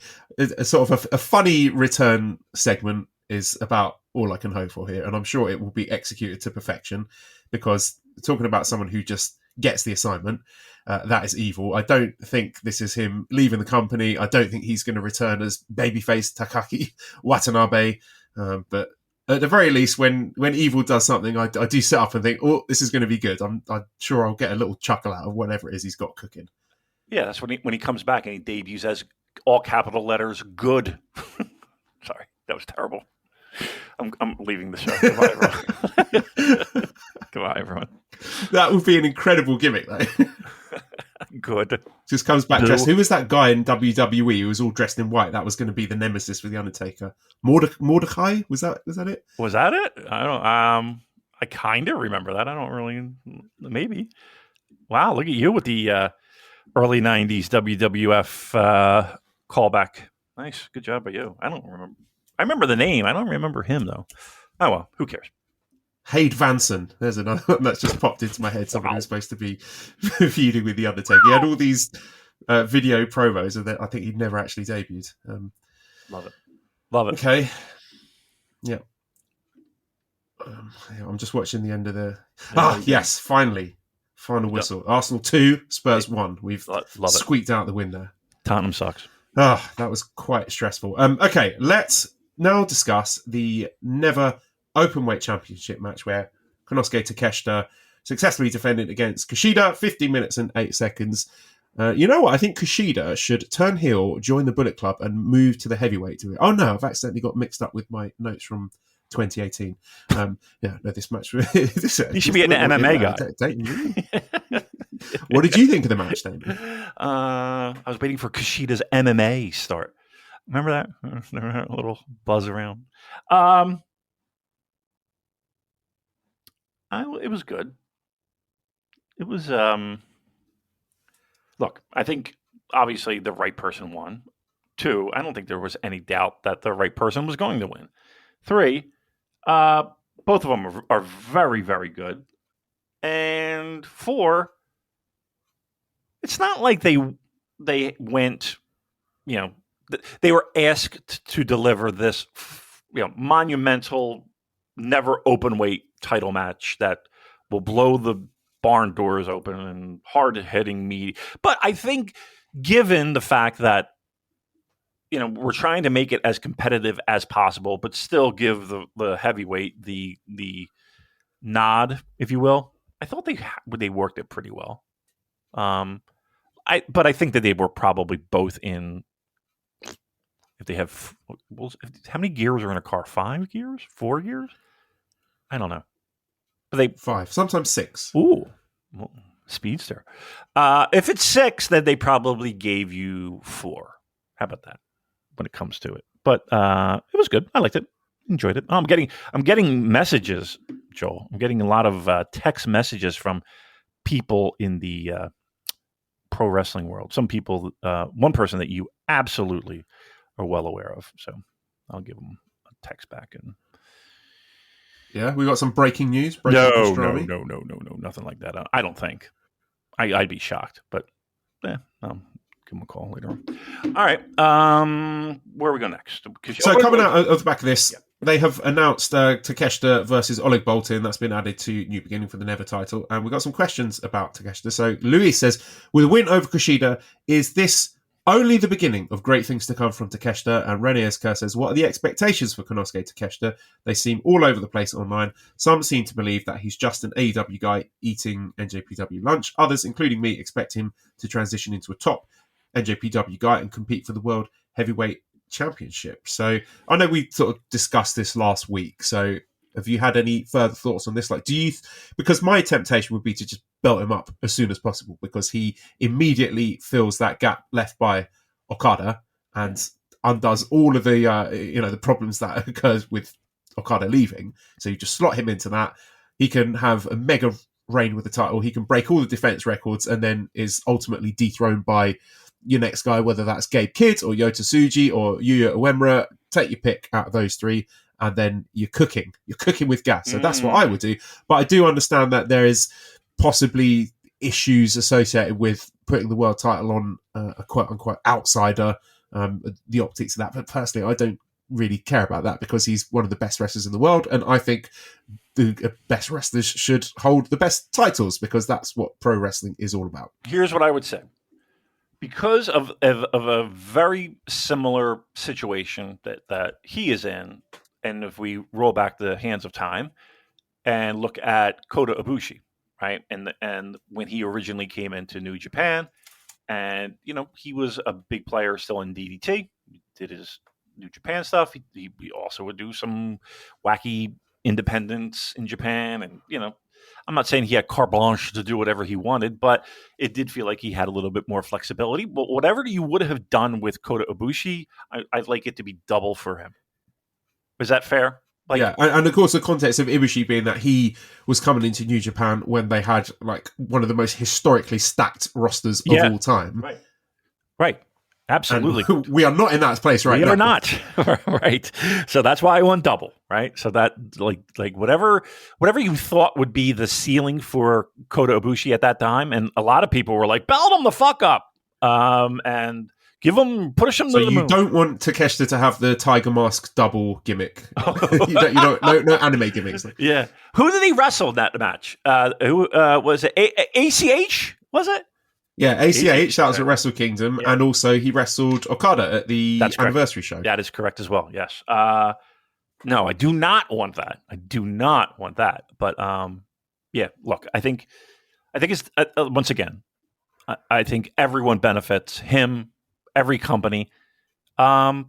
sort of a funny return segment is about all I can hope for here, and I'm sure it will be executed to perfection, because talking about someone who just gets the assignment, that is Evil. I don't think this is him leaving the company. I don't think he's going to return as babyface Takaki Watanabe, but at the very least, when Evil does something, I do sit up and think, oh, this is going to be good. I'm sure I'll get a little chuckle out of whatever it is he's got cooking. Yeah, that's when he comes back and he debuts as all capital letters, good. Sorry, that was terrible. I'm leaving the show. Goodbye, everyone. Goodbye, everyone. That would be an incredible gimmick, though. Good. Just comes back dressed. Who was that guy in WWE who was all dressed in white? That was going to be the nemesis for the Undertaker. Mordecai? Was that it? Was that it? I don't. I kind of remember that. I don't really. Maybe. Wow, look at you with the early '90s WWF callback. Nice, good job by you. I don't remember. I remember the name. I don't remember him though. Oh well, who cares? Hade Vanson. There's another one that's just popped into my head. Someone who's supposed to be feuding with the Undertaker. He had all these video promos, and I think he'd never actually debuted. Love it. Okay. Yeah. I'm just watching the end of the. Yes, finally, final whistle. Yep. Arsenal 2, Spurs 1. We've squeaked out the window. Tottenham sucks. That was quite stressful. Okay, let's now discuss the Never Openweight Championship match where Konosuke Takeshita successfully defended against Kushida, 15 minutes and 8 seconds. You know what? I think Kushida should turn heel, join the Bullet Club, and move to the heavyweight to it. Oh no, I've accidentally got mixed up with my notes from 2018. This match. You should be an MMA guy. What did you think of the match, Damon? I was waiting for Kushida's MMA start. Remember that? A little buzz around. It was good. It was. Look, I think obviously the right person won. 2, I don't think there was any doubt that the right person was going to win. 3, both of them are very, very good. And 4, it's not like they went, they were asked to deliver this, monumental, never open weight title match that will blow the barn doors open and hard-hitting me. But I think, given the fact that we're trying to make it as competitive as possible, but still give the heavyweight the nod, if you will, I thought they worked it pretty well. But I think that they were probably both in. If they have, how many gears are in a car? 5 gears? 4 gears? I don't know. But they 5, sometimes 6. Ooh, well, speedster. If it's 6, then they probably gave you 4. How about that? When it comes to it, but it was good. I liked it. Enjoyed it. I'm getting messages, Joel. I'm getting a lot of text messages from people in the pro wrestling world. Some people, one person that you absolutely are well aware of. So I'll give them a text back and Yeah, we got some breaking news. No, pastrami. no, nothing like that. I don't think. I'd be shocked, but I'll give him a call later on. All right, where we go next? So coming out of the back of this, they have announced Takeshita versus Oleg Boltin. That's been added to New Beginning for the Never title, and we've got some questions about Takeshita. So Luis says, with a win over Kushida, is this only the beginning of great things to come from Takeshita? And Rene Esker says, what are the expectations for Konosuke Takeshita? They seem all over the place online. Some seem to believe that he's just an AEW guy eating NJPW lunch. Others, including me, expect him to transition into a top NJPW guy and compete for the World Heavyweight Championship. So I know we sort of discussed this last week. So have you had any further thoughts on this? Like, because my temptation would be to just belt him up as soon as possible, because he immediately fills that gap left by Okada and undoes all of the the problems that occurs with Okada leaving. So you just slot him into that. He can have a mega reign with the title. He can break all the defense records and then is ultimately dethroned by your next guy, whether that's Gabe Kidd or Yota Tsuji or Yuya Uemura. Take your pick out of those three, and then you're cooking with gas. So that's what I would do. But I do understand that there is possibly issues associated with putting the world title on a quote-unquote outsider, the optics of that. But personally, I don't really care about that, because he's one of the best wrestlers in the world, and I think the best wrestlers should hold the best titles, because that's what pro wrestling is all about. Here's what I would say. Because of a very similar situation that he is in, and if we roll back the hands of time and look at Kota Ibushi, right, and when he originally came into New Japan, and he was a big player still in DDT, he did his New Japan stuff. He also would do some wacky independence in Japan, and I'm not saying he had carte blanche to do whatever he wanted, but it did feel like he had a little bit more flexibility. But whatever you would have done with Kota Ibushi, I'd like it to be double for him. Is that fair? Yeah, and of course the context of Ibushi being that he was coming into New Japan when they had like one of the most historically stacked rosters of all time. Right. Absolutely. And we are not in that place right now. We are not. Right. So that's why I won double, right? So that like whatever you thought would be the ceiling for Kota Ibushi at that time, and a lot of people were like, belt him the fuck up. And push him to the moon. So you don't want Takeshita to have the Tiger Mask double gimmick. you don't no anime gimmicks. Yeah. Who did he wrestle in that match? Who was it? ACH? Was it? Yeah, ACH, that was at Wrestle Kingdom, and also he wrestled Okada at the anniversary show. That is correct as well, yes. No, I do not want that. But, yeah, look, I think it's, once again, I think everyone benefits, him, every company. And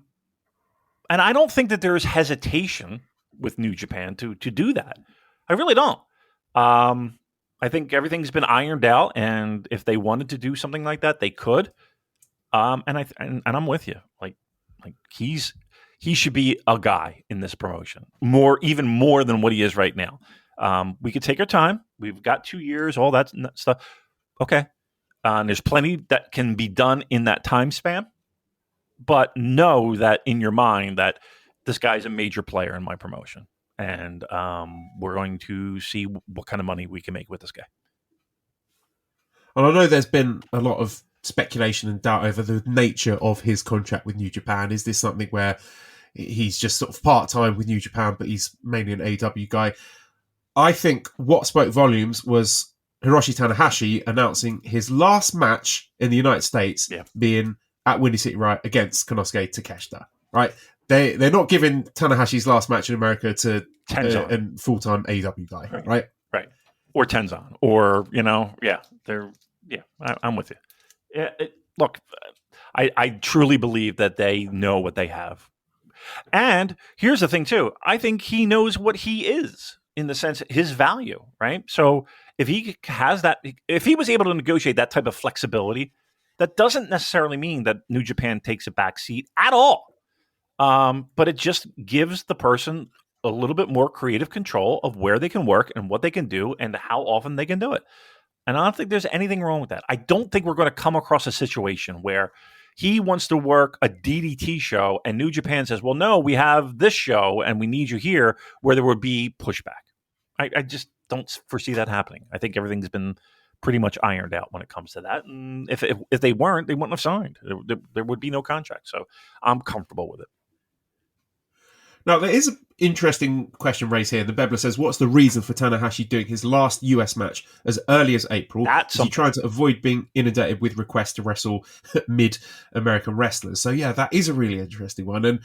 I don't think that there is hesitation with New Japan to do that. I really don't. I think everything's been ironed out, and if they wanted to do something like that, they could. And I'm with you. Like he should be a guy in this promotion, even more than what he is right now. We could take our time. We've got 2 years, all that stuff. Okay, there's plenty that can be done in that time span. But know that in your mind that this guy's a major player in my promotion. And we're going to see what kind of money we can make with this guy. And I know there's been a lot of speculation and doubt over the nature of his contract with New Japan. Is this something where he's just sort of part-time with New Japan, but he's mainly an AEW guy? I think what spoke volumes was Hiroshi Tanahashi announcing his last match in the United States being at Windy City Riot against Konosuke Takeshita, right? They're not giving Tanahashi's last match in America to a full-time AEW guy, right? Right. Or Tenzan. Or, I'm with you. Look, I truly believe that they know what they have. And here's the thing, too. I think he knows what he is in the sense of his value, right? So if he has that, if he was able to negotiate that type of flexibility, that doesn't necessarily mean that New Japan takes a back seat at all. But it just gives the person a little bit more creative control of where they can work and what they can do and how often they can do it. And I don't think there's anything wrong with that. I don't think we're going to come across a situation where he wants to work a DDT show, and New Japan says, well, no, we have this show, and we need you here, where there would be pushback. I just don't foresee that happening. I think everything's been pretty much ironed out when it comes to that. And if they weren't, they wouldn't have signed. There would be no contract. So I'm comfortable with it. Now, there is an interesting question raised here. The Bebbler says, what's the reason for Tanahashi doing his last US match as early as April? Is he trying to avoid being inundated with requests to wrestle mid-American wrestlers? So, yeah, that is a really interesting one. And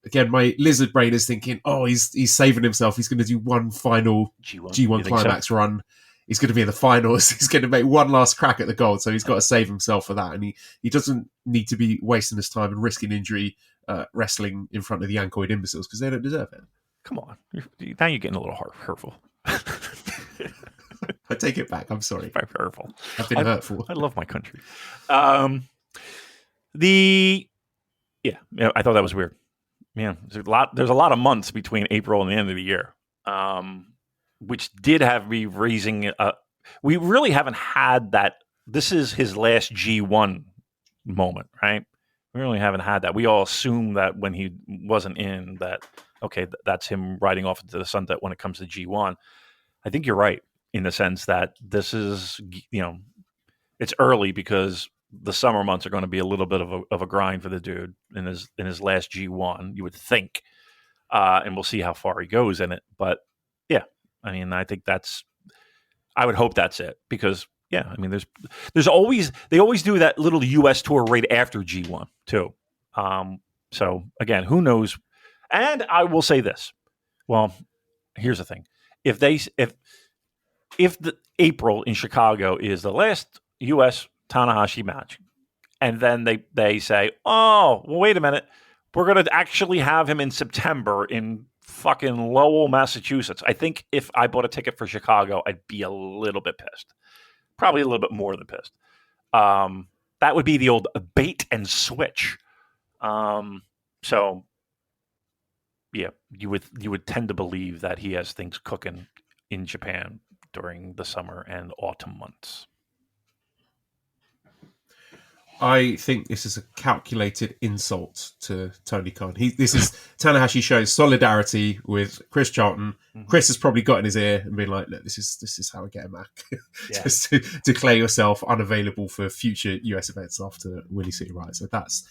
again, my lizard brain is thinking, he's saving himself. He's going to do one final G1 climax run. He's going to be in the finals. He's going to make one last crack at the gold. So he's got to save himself for that. And he doesn't need to be wasting his time and risking injury wrestling in front of the Yankoid imbeciles because they don't deserve it. Come on. Now you're getting a little hurtful. I take it back. I'm sorry. Very hurtful. I've been hurtful. I love my country. I thought that was weird. Man, there's a lot of months between April and the end of the year. Which did have me raising. We really haven't had that. This is his last G1 moment, right? We really haven't had that. We all assume that when he wasn't in, that okay, that's him riding off into the sunset when it comes to G1. I think you're right in the sense that this is, it's early because the summer months are going to be a little bit of a grind for the dude in his last G1. You would think, and we'll see how far he goes in it, but. Yeah, I mean, I think I would hope that's it because, yeah, I mean, they always do that little U.S. tour right after G1 too. So again, who knows? And I will say this. Well, here's the thing: if the April in Chicago is the last U.S. Tanahashi match, and then they say, oh, well, wait a minute, we're going to actually have him in September in fucking Lowell, Massachusetts. I think if I bought a ticket for Chicago, I'd be a little bit pissed. Probably a little bit more than pissed. That would be the old bait and switch. So, yeah, you would tend to believe that he has things cooking in Japan during the summer and autumn months. I think this is a calculated insult to Tony Khan. This is Tanahashi showing solidarity with Chris Charlton. Mm-hmm. Chris has probably got in his ear and been like, "Look, this is how I get him back." Yeah. Just to declare yourself unavailable for future US events after Willie City Riot. So that's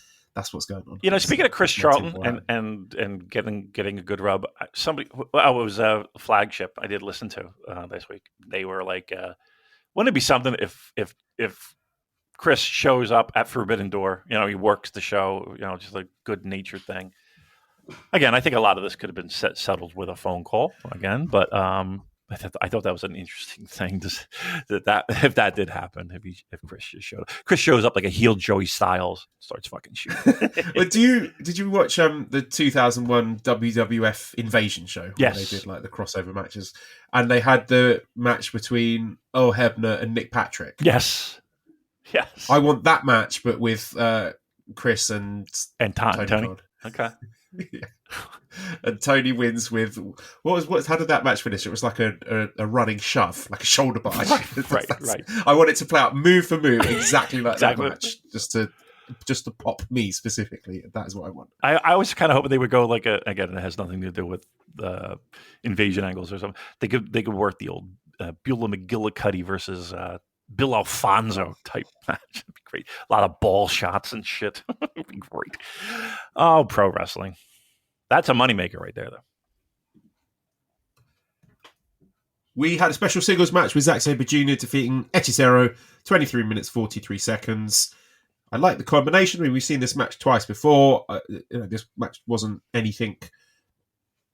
what's going on. Speaking of Chris Charlton and getting a good rub, it was a Flagship I did listen to this week. They were like, wouldn't it be something if Chris shows up at Forbidden Door, he works the show, just a good-natured thing. Again, I think a lot of this could have been settled with a phone call again, but I thought that was an interesting thing that if that did happen, if Chris just showed up. Chris shows up like a heel Joey Styles, starts fucking shooting. But did you watch the 2001 WWF Invasion show? Yes. Where they did like the crossover matches, and they had the match between Earl Hebner and Nick Patrick. Yes. Yes, I want that match, but with Chris and Tony. Khan. Okay, yeah. And Tony wins with how did that match finish? It was like a running shove, like a shoulder bar. Right. I want it to play out move for move, exactly like that match, just to pop me specifically. That is what I want. I was kind of hoping they would go like again. It has nothing to do with the invasion angles or something. They could work the old Beulah McGillicuddy versus. Bill Alfonso type match. It'd be great. A lot of ball shots and shit. It'd be great. Oh, pro wrestling. That's a moneymaker right there, though. We had a special singles match with Zack Sabre Jr. defeating Hechicero, 23 minutes, 43 seconds. I like the combination. I mean, we've seen this match twice before. This match wasn't anything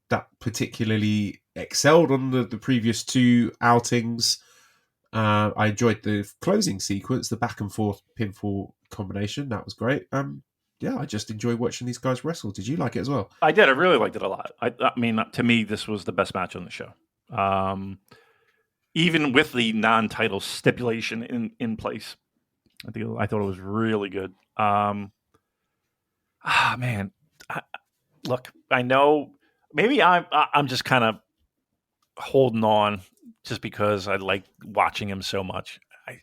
that particularly excelled on the previous two outings. I enjoyed the closing sequence, the back and forth pinfall combination. That was great. I just enjoy watching these guys wrestle. Did you like it as well? I did. I really liked it a lot. I mean, to me, this was the best match on the show. Even with the non-title stipulation in place, I thought it was really good. Man, look, I know maybe I'm just kind of holding on. Just because I like watching him so much.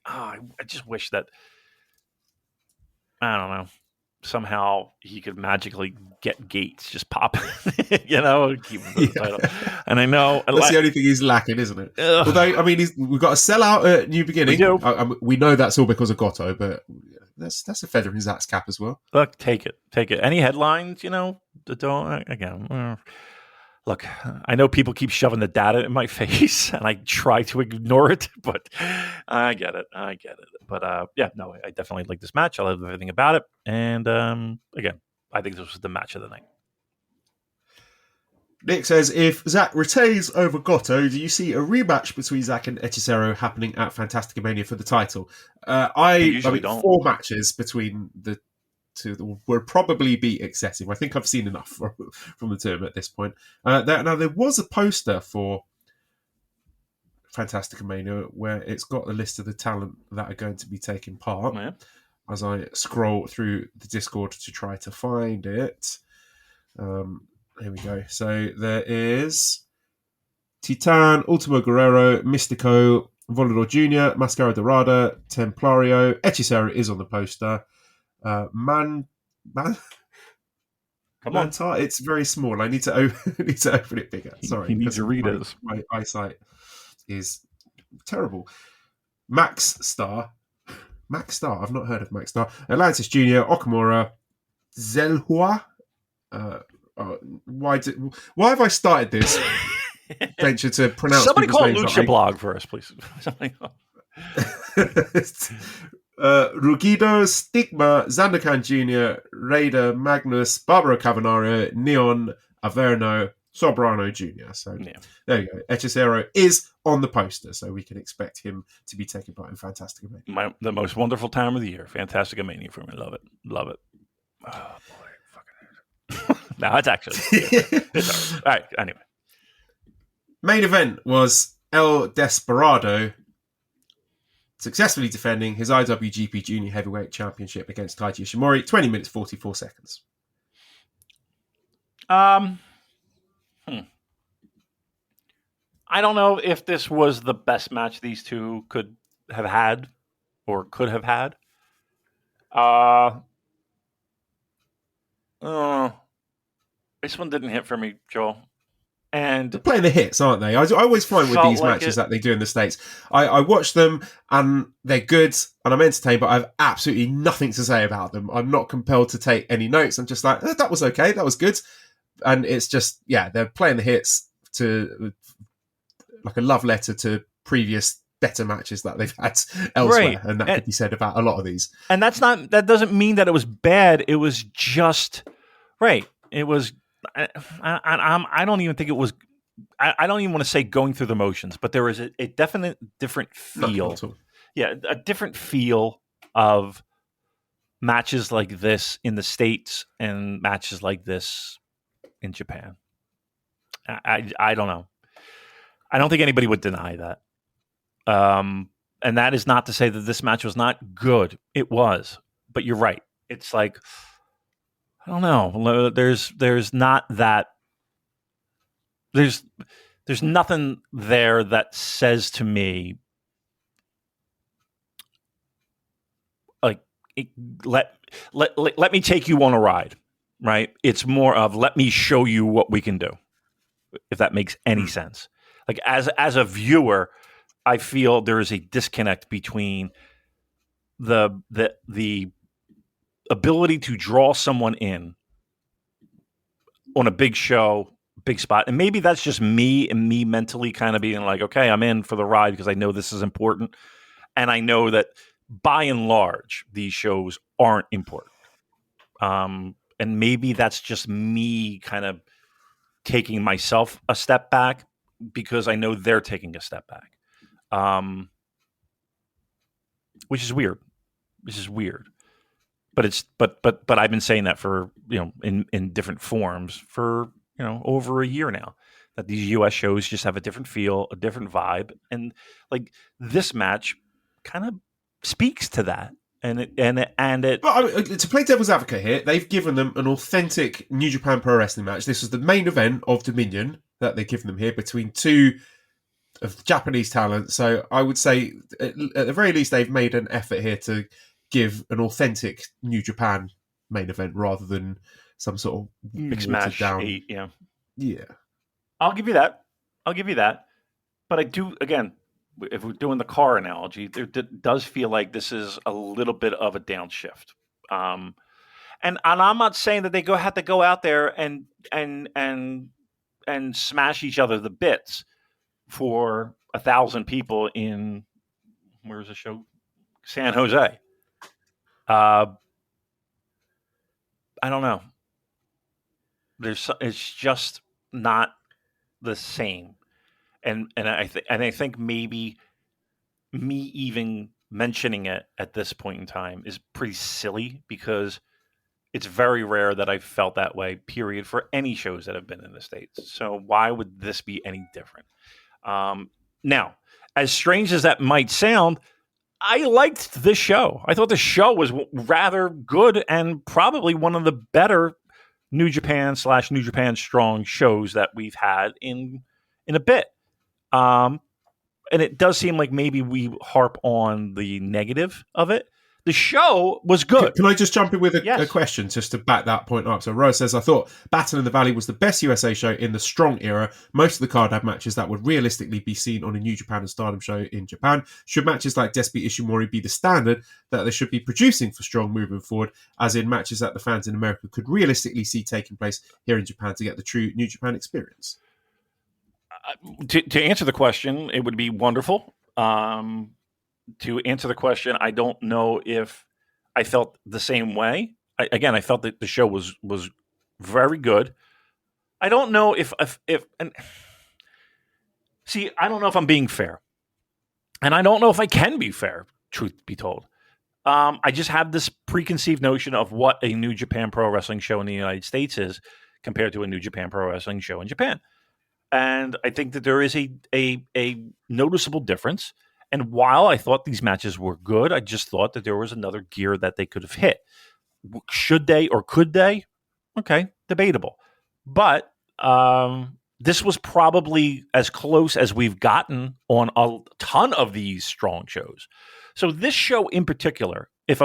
I just wish that, I don't know. somehow he could magically get Gates just pop, keep him for the title. And I know that's the only thing he's lacking, isn't it? Ugh. Although, I mean, we've got a sellout at New Beginning. We do. We know that's all because of Goto, but that's a feather in Zach's cap as well. Look, take it. Any headlines? Don't again. Look, I know people keep shoving the data in my face, and I try to ignore it, but I get it. But I definitely like this match. I love everything about it. And again, I think this was the match of the night. Nick says, if Zack retains over Goto, do you see a rematch between Zack and Hechicero happening at Fantastica Mania for the title? I mean, don't. 4 matches between the two would probably be excessive. I think I've seen enough from the two of them at this point. Now, there was a poster for Fantastica Mania where it's got the list of the talent that are going to be taking part. Yeah. As I scroll through the Discord to try to find it. Here we go. So there is Titan, Ultimo Guerrero, Mystico, Volador Jr., Mascara Dorada, Templario. Hechicero is on the poster. Come on. Mantar, it's very small. I need to open it bigger. Sorry. He needs to read it. My eyesight is terrible. Max Star. I've not heard of Max Star. Atlantis Jr., Okamura, Zelhua. Why have I started this venture to pronounce? Somebody call names Lucha Blog for us, please. Rugido, Stigma, Zanderkan Jr., Raider, Magnus, Barbara Cavanario, Neon, Averno, Sobrano Jr. So There you go. Hechicero is on the poster, so we can expect him to be taking part in Fantastica Mania. The most wonderful time of the year. Fantastica Mania for me. Love it. Oh, boy. No, it's actually. It's all right. Anyway. Main event was El Desperado successfully defending his IWGP Junior Heavyweight Championship against Taiji Ishimori. 20 minutes, 44 seconds. I don't know if this was the best match these two could have had. This one didn't hit for me, Joel. And they're playing the hits, aren't they? I always find with these matches that they do in the States, I watch them and they're good and I'm entertained, but I have absolutely nothing to say about them. I'm not compelled to take any notes. I'm just like, that was okay, that was good. And it's just, they're playing the hits to like a love letter to previous better matches that they've had elsewhere. Right. And that could be said about a lot of these. And that doesn't mean that it was bad. It was just, right. It was, I don't even think it was, I don't even want to say going through the motions, but there was a definite different feel. Yeah, a different feel of matches like this in the States and matches like this in Japan. I don't know. I don't think anybody would deny that. And that is not to say that this match was not good. It was. But you're right. It's like, I don't know. There's not that. There's nothing there that says to me, like, let me take you on a ride, right? It's more of let me show you what we can do, if that makes any sense. Like as a viewer, I feel there is a disconnect between the ability to draw someone in on a big show, big spot. And maybe that's just me and me mentally kind of being like, okay, I'm in for the ride because I know this is important. And I know that by and large, these shows aren't important. And maybe that's just me kind of taking myself a step back because I know they're taking a step back. Which is weird. But I've been saying that for, in different forms for, over a year now, that these US shows just have a different feel, a different vibe. And like this match kind of speaks to that. And it, but I mean, to play devil's advocate here, they've given them an authentic New Japan Pro Wrestling match. This was the main event of Dominion that they've given them here between two of Japanese talent. So I would say at the very least, they've made an effort here to give an authentic New Japan main event rather than some sort of Mixed watered match down. 8, yeah. Yeah. I'll give you that. But I do, again, if we're doing the car analogy, there does feel like this is a little bit of a downshift. And I'm not saying that they have to go out there and smash each other to bits for 1,000 people in, where's the show? San Jose. I don't know. It's just not the same, and I think maybe me even mentioning it at this point in time is pretty silly because it's very rare that I've felt that way. Period, for any shows that have been in the States. So why would this be any different? Now, as strange as that might sound, I liked this show. I thought the show was rather good and probably one of the better New Japan / New Japan Strong shows that we've had in a bit. And it does seem like maybe we harp on the negative of it. The show was good. Can I just jump in with a Yes. question just to back that point up? So Rose says, I thought Battle in the Valley was the best USA show in the Strong era. Most of the card had matches that would realistically be seen on a New Japan and Stardom show in Japan. Should matches like Desperado Ishimori be the standard that they should be producing for Strong moving forward, as in matches that the fans in America could realistically see taking place here in Japan to get the true New Japan experience? To answer the question, it would be wonderful. To answer the question, I don't know if I felt the same way. I felt that the show was very good. I don't know if and see, I don't know if I'm being fair, and I don't know if I can be fair. Truth be told, I just have this preconceived notion of what a New Japan Pro Wrestling show in the United States is compared to a New Japan Pro Wrestling show in Japan, and I think that there is a noticeable difference. And while I thought these matches were good, I just thought that there was another gear that they could have hit. Should they or could they? Okay, debatable. But this was probably as close as we've gotten on a ton of these Strong shows. So this show in particular, if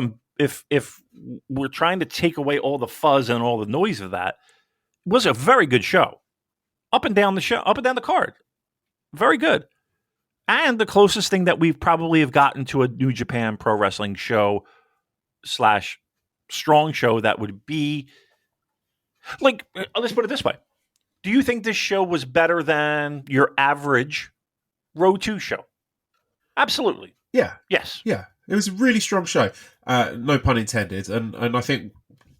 we're trying to take away all the fuzz and all the noise of that, was a very good show. Up and down the card. Very good. And the closest thing that we've probably have gotten to a New Japan Pro Wrestling show / Strong show that would be like, let's put it this way. Do you think this show was better than your average Row 2 show? Absolutely. Yeah. Yes. Yeah. It was a really strong show. No pun intended. And I think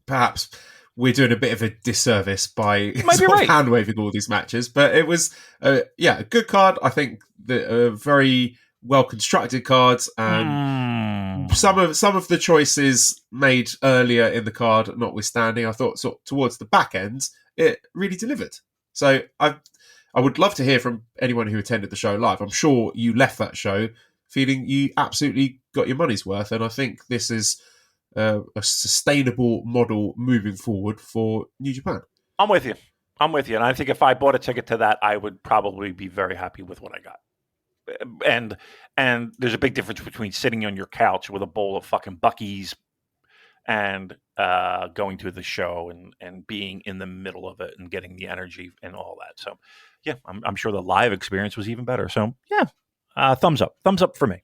perhaps we're doing a bit of a disservice by hand waving all these matches. But it was, a good card. I think very well constructed cards, and some of the choices made earlier in the card, notwithstanding, I thought towards the back end it really delivered. So I would love to hear from anyone who attended the show live. I'm sure you left that show feeling you absolutely got your money's worth, and I think this is a sustainable model moving forward for New Japan. I'm with you, and I think if I bought a ticket to that, I would probably be very happy with what I got. And there's a big difference between sitting on your couch with a bowl of fucking Buc-ee's and going to the show and being in the middle of it and getting the energy and all that. So, yeah, I'm sure the live experience was even better. So, yeah, thumbs up for me.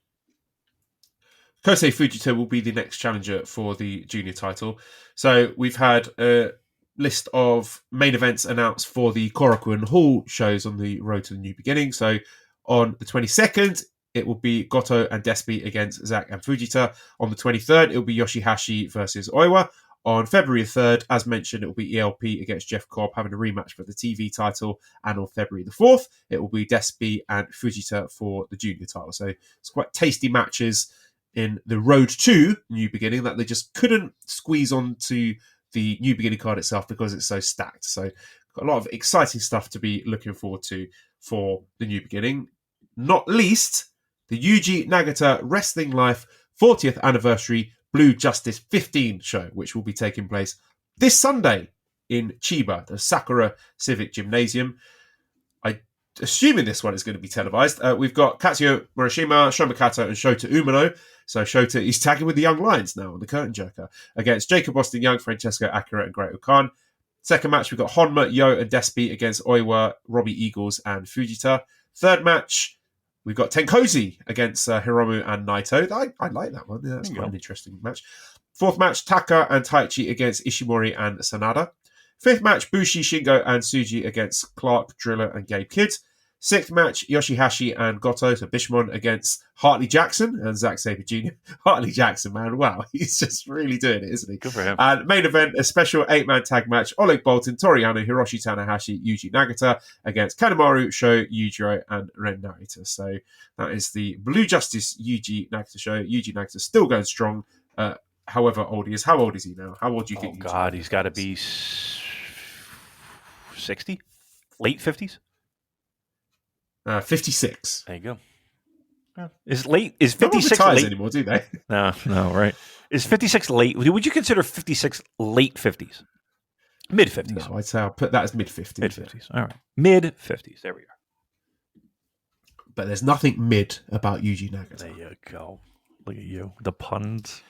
Kosei Fujita will be the next challenger for the junior title. So we've had a list of main events announced for the Korakuen Hall shows on the road to the new beginning. So on the 22nd, it will be Goto and Despi against Zack and Fujita. On the 23rd, it will be Yoshihashi versus Oiwa. On February 3rd, as mentioned, it will be ELP against Jeff Cobb having a rematch for the TV title. And on February the 4th, it will be Despi and Fujita for the junior title. So it's quite tasty matches in the Road to New Beginning that they just couldn't squeeze onto the New Beginning card itself because it's so stacked. So got a lot of exciting stuff to be looking forward to for the New Beginning. Not least, the Yuji Nagata Wrestling Life 40th Anniversary Blue Justice 15 show, which will be taking place this Sunday in Chiba, the Sakura Civic Gymnasium. I assuming this one is going to be televised, we've got Katsuya Morishima, Shoma Kato, and Shota Umino. So Shota is tagging with the Young Lions now on the Curtain Jerker against Jacob Austin Young, Francesco Akira, and Great Okan. Second match, we've got Honma, Yo, and Despi against Oiwa, Robbie Eagles, and Fujita. Third match, we've got Tenkozi against Hiromu and Naito. I like that one. Yeah, that's quite an interesting match. Fourth match, Taka and Taichi against Ishimori and Sanada. Fifth match, Bushi, Shingo, and Tsuji against Clark, Driller, and Gabe Kidd. Sixth match, Yoshihashi and Goto, so Bishmon against Hartley Jackson and Zack Sabre Jr. Hartley Jackson, man, wow, he's just really doing it, isn't he? Good for him. And main event, a special 8-man tag match, Oleg Boltin, Toriano, Hiroshi Tanahashi, Yuji Nagata against Kanemaru, Sho, Yujiro, and Ren Narita. So that is the Blue Justice Yuji Nagata show. Yuji Nagata still going strong, however old he is. How old is he now? How old do you think? Oh, God, he's got to be 60? Late 50s? 56. There you go. Is 56 no one retires late anymore, do they? No, right. Is 56 late? Would you consider 56 late 50s? Mid 50s? No, I'd say I'll put that as mid 50s. Mid 50s. All right. Mid 50s. There we are. But there's nothing mid about Yuji Nagata. There you go. Look at you. The puns.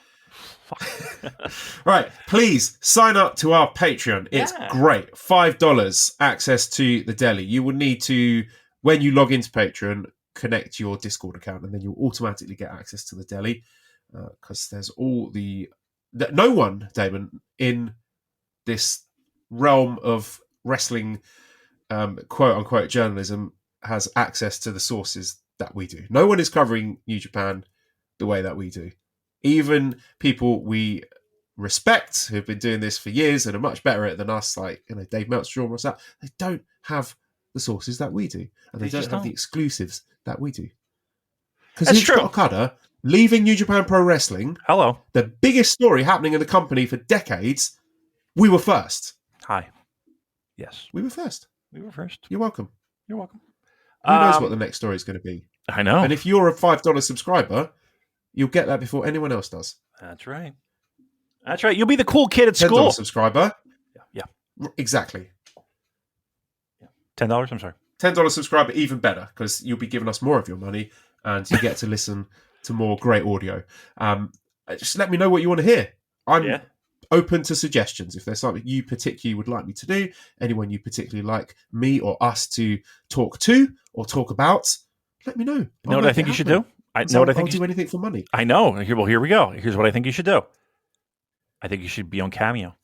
Right, please sign up to our Patreon. It's great. $5 access to the deli. You will need to, when you log into Patreon, connect your Discord account, and then you'll automatically get access to the deli, because there's all no one, Damon, in this realm of wrestling quote unquote journalism has access to the sources that we do. No one is covering New Japan the way that we do. Even people we respect who've been doing this for years and are much better at it than us, like Dave Meltzer, Sean Ross, they don't have the sources that we do, and they don't have the exclusives that we do. Because Yuji Okada leaving New Japan Pro Wrestling, the biggest story happening in the company for decades, we were first. Hi. Yes. We were first. You're welcome. You're welcome. Who knows what the next story is going to be? I know. And if you're a $5 subscriber, you'll get that before anyone else does. That's right. That's right. You'll be the cool kid at school. $10 subscriber. Yeah. Exactly. $10? I'm sorry. $10 subscriber, even better, because you'll be giving us more of your money and you get to listen to more great audio. Just let me know what you want to hear. I'm open to suggestions. If there's something you particularly would like me to do, anyone you particularly like me or us to talk to or talk about, let me know. You know what I think you should do? I'll do anything for money. I know. Well, here we go. Here's what I think you should do. I think you should be on Cameo.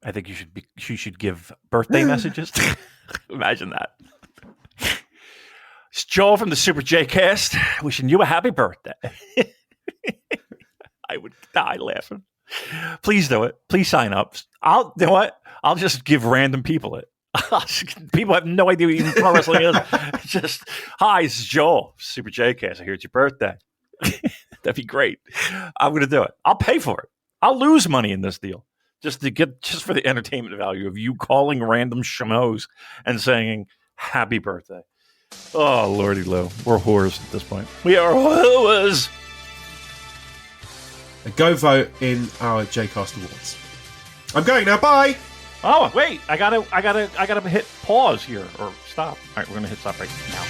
I think you should give birthday messages. Imagine that. It's Joel from the Super J Cast wishing you a happy birthday. I would die laughing. Please do it. Please sign up. You know what? I'll just give random people it. People have no idea what even pro wrestling is. Just, hi, this is Joel, Super J Cast. I hear it's your birthday. That'd be great. I'm going to do it. I'll pay for it. I'll lose money in this deal just for the entertainment value of you calling random schmoes and saying happy birthday. Oh, Lordy Lou. We're whores at this point. We are whores. Go vote in our J-Cast Awards. I'm going now. Bye. Oh, wait. I gotta hit pause here or stop. All right, we're gonna hit stop right now.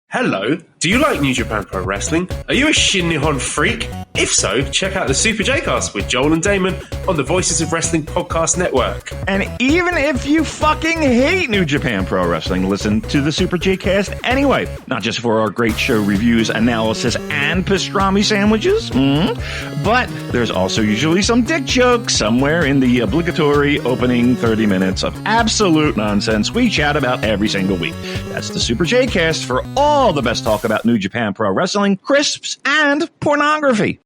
Hello, do you like New Japan Pro Wrestling? Are you a Shin Nihon freak? If so, check out the Super J-Cast with Joel and Damon on the Voices of Wrestling Podcast Network. And even if you fucking hate New Japan Pro Wrestling, listen to the Super J-Cast anyway. Not just for our great show reviews, analysis, and pastrami sandwiches, but there's also usually some dick jokes somewhere in the obligatory opening 30 minutes of absolute nonsense we chat about every single week. That's the Super J-Cast for all the best talk about New Japan Pro Wrestling, crisps, and pornography.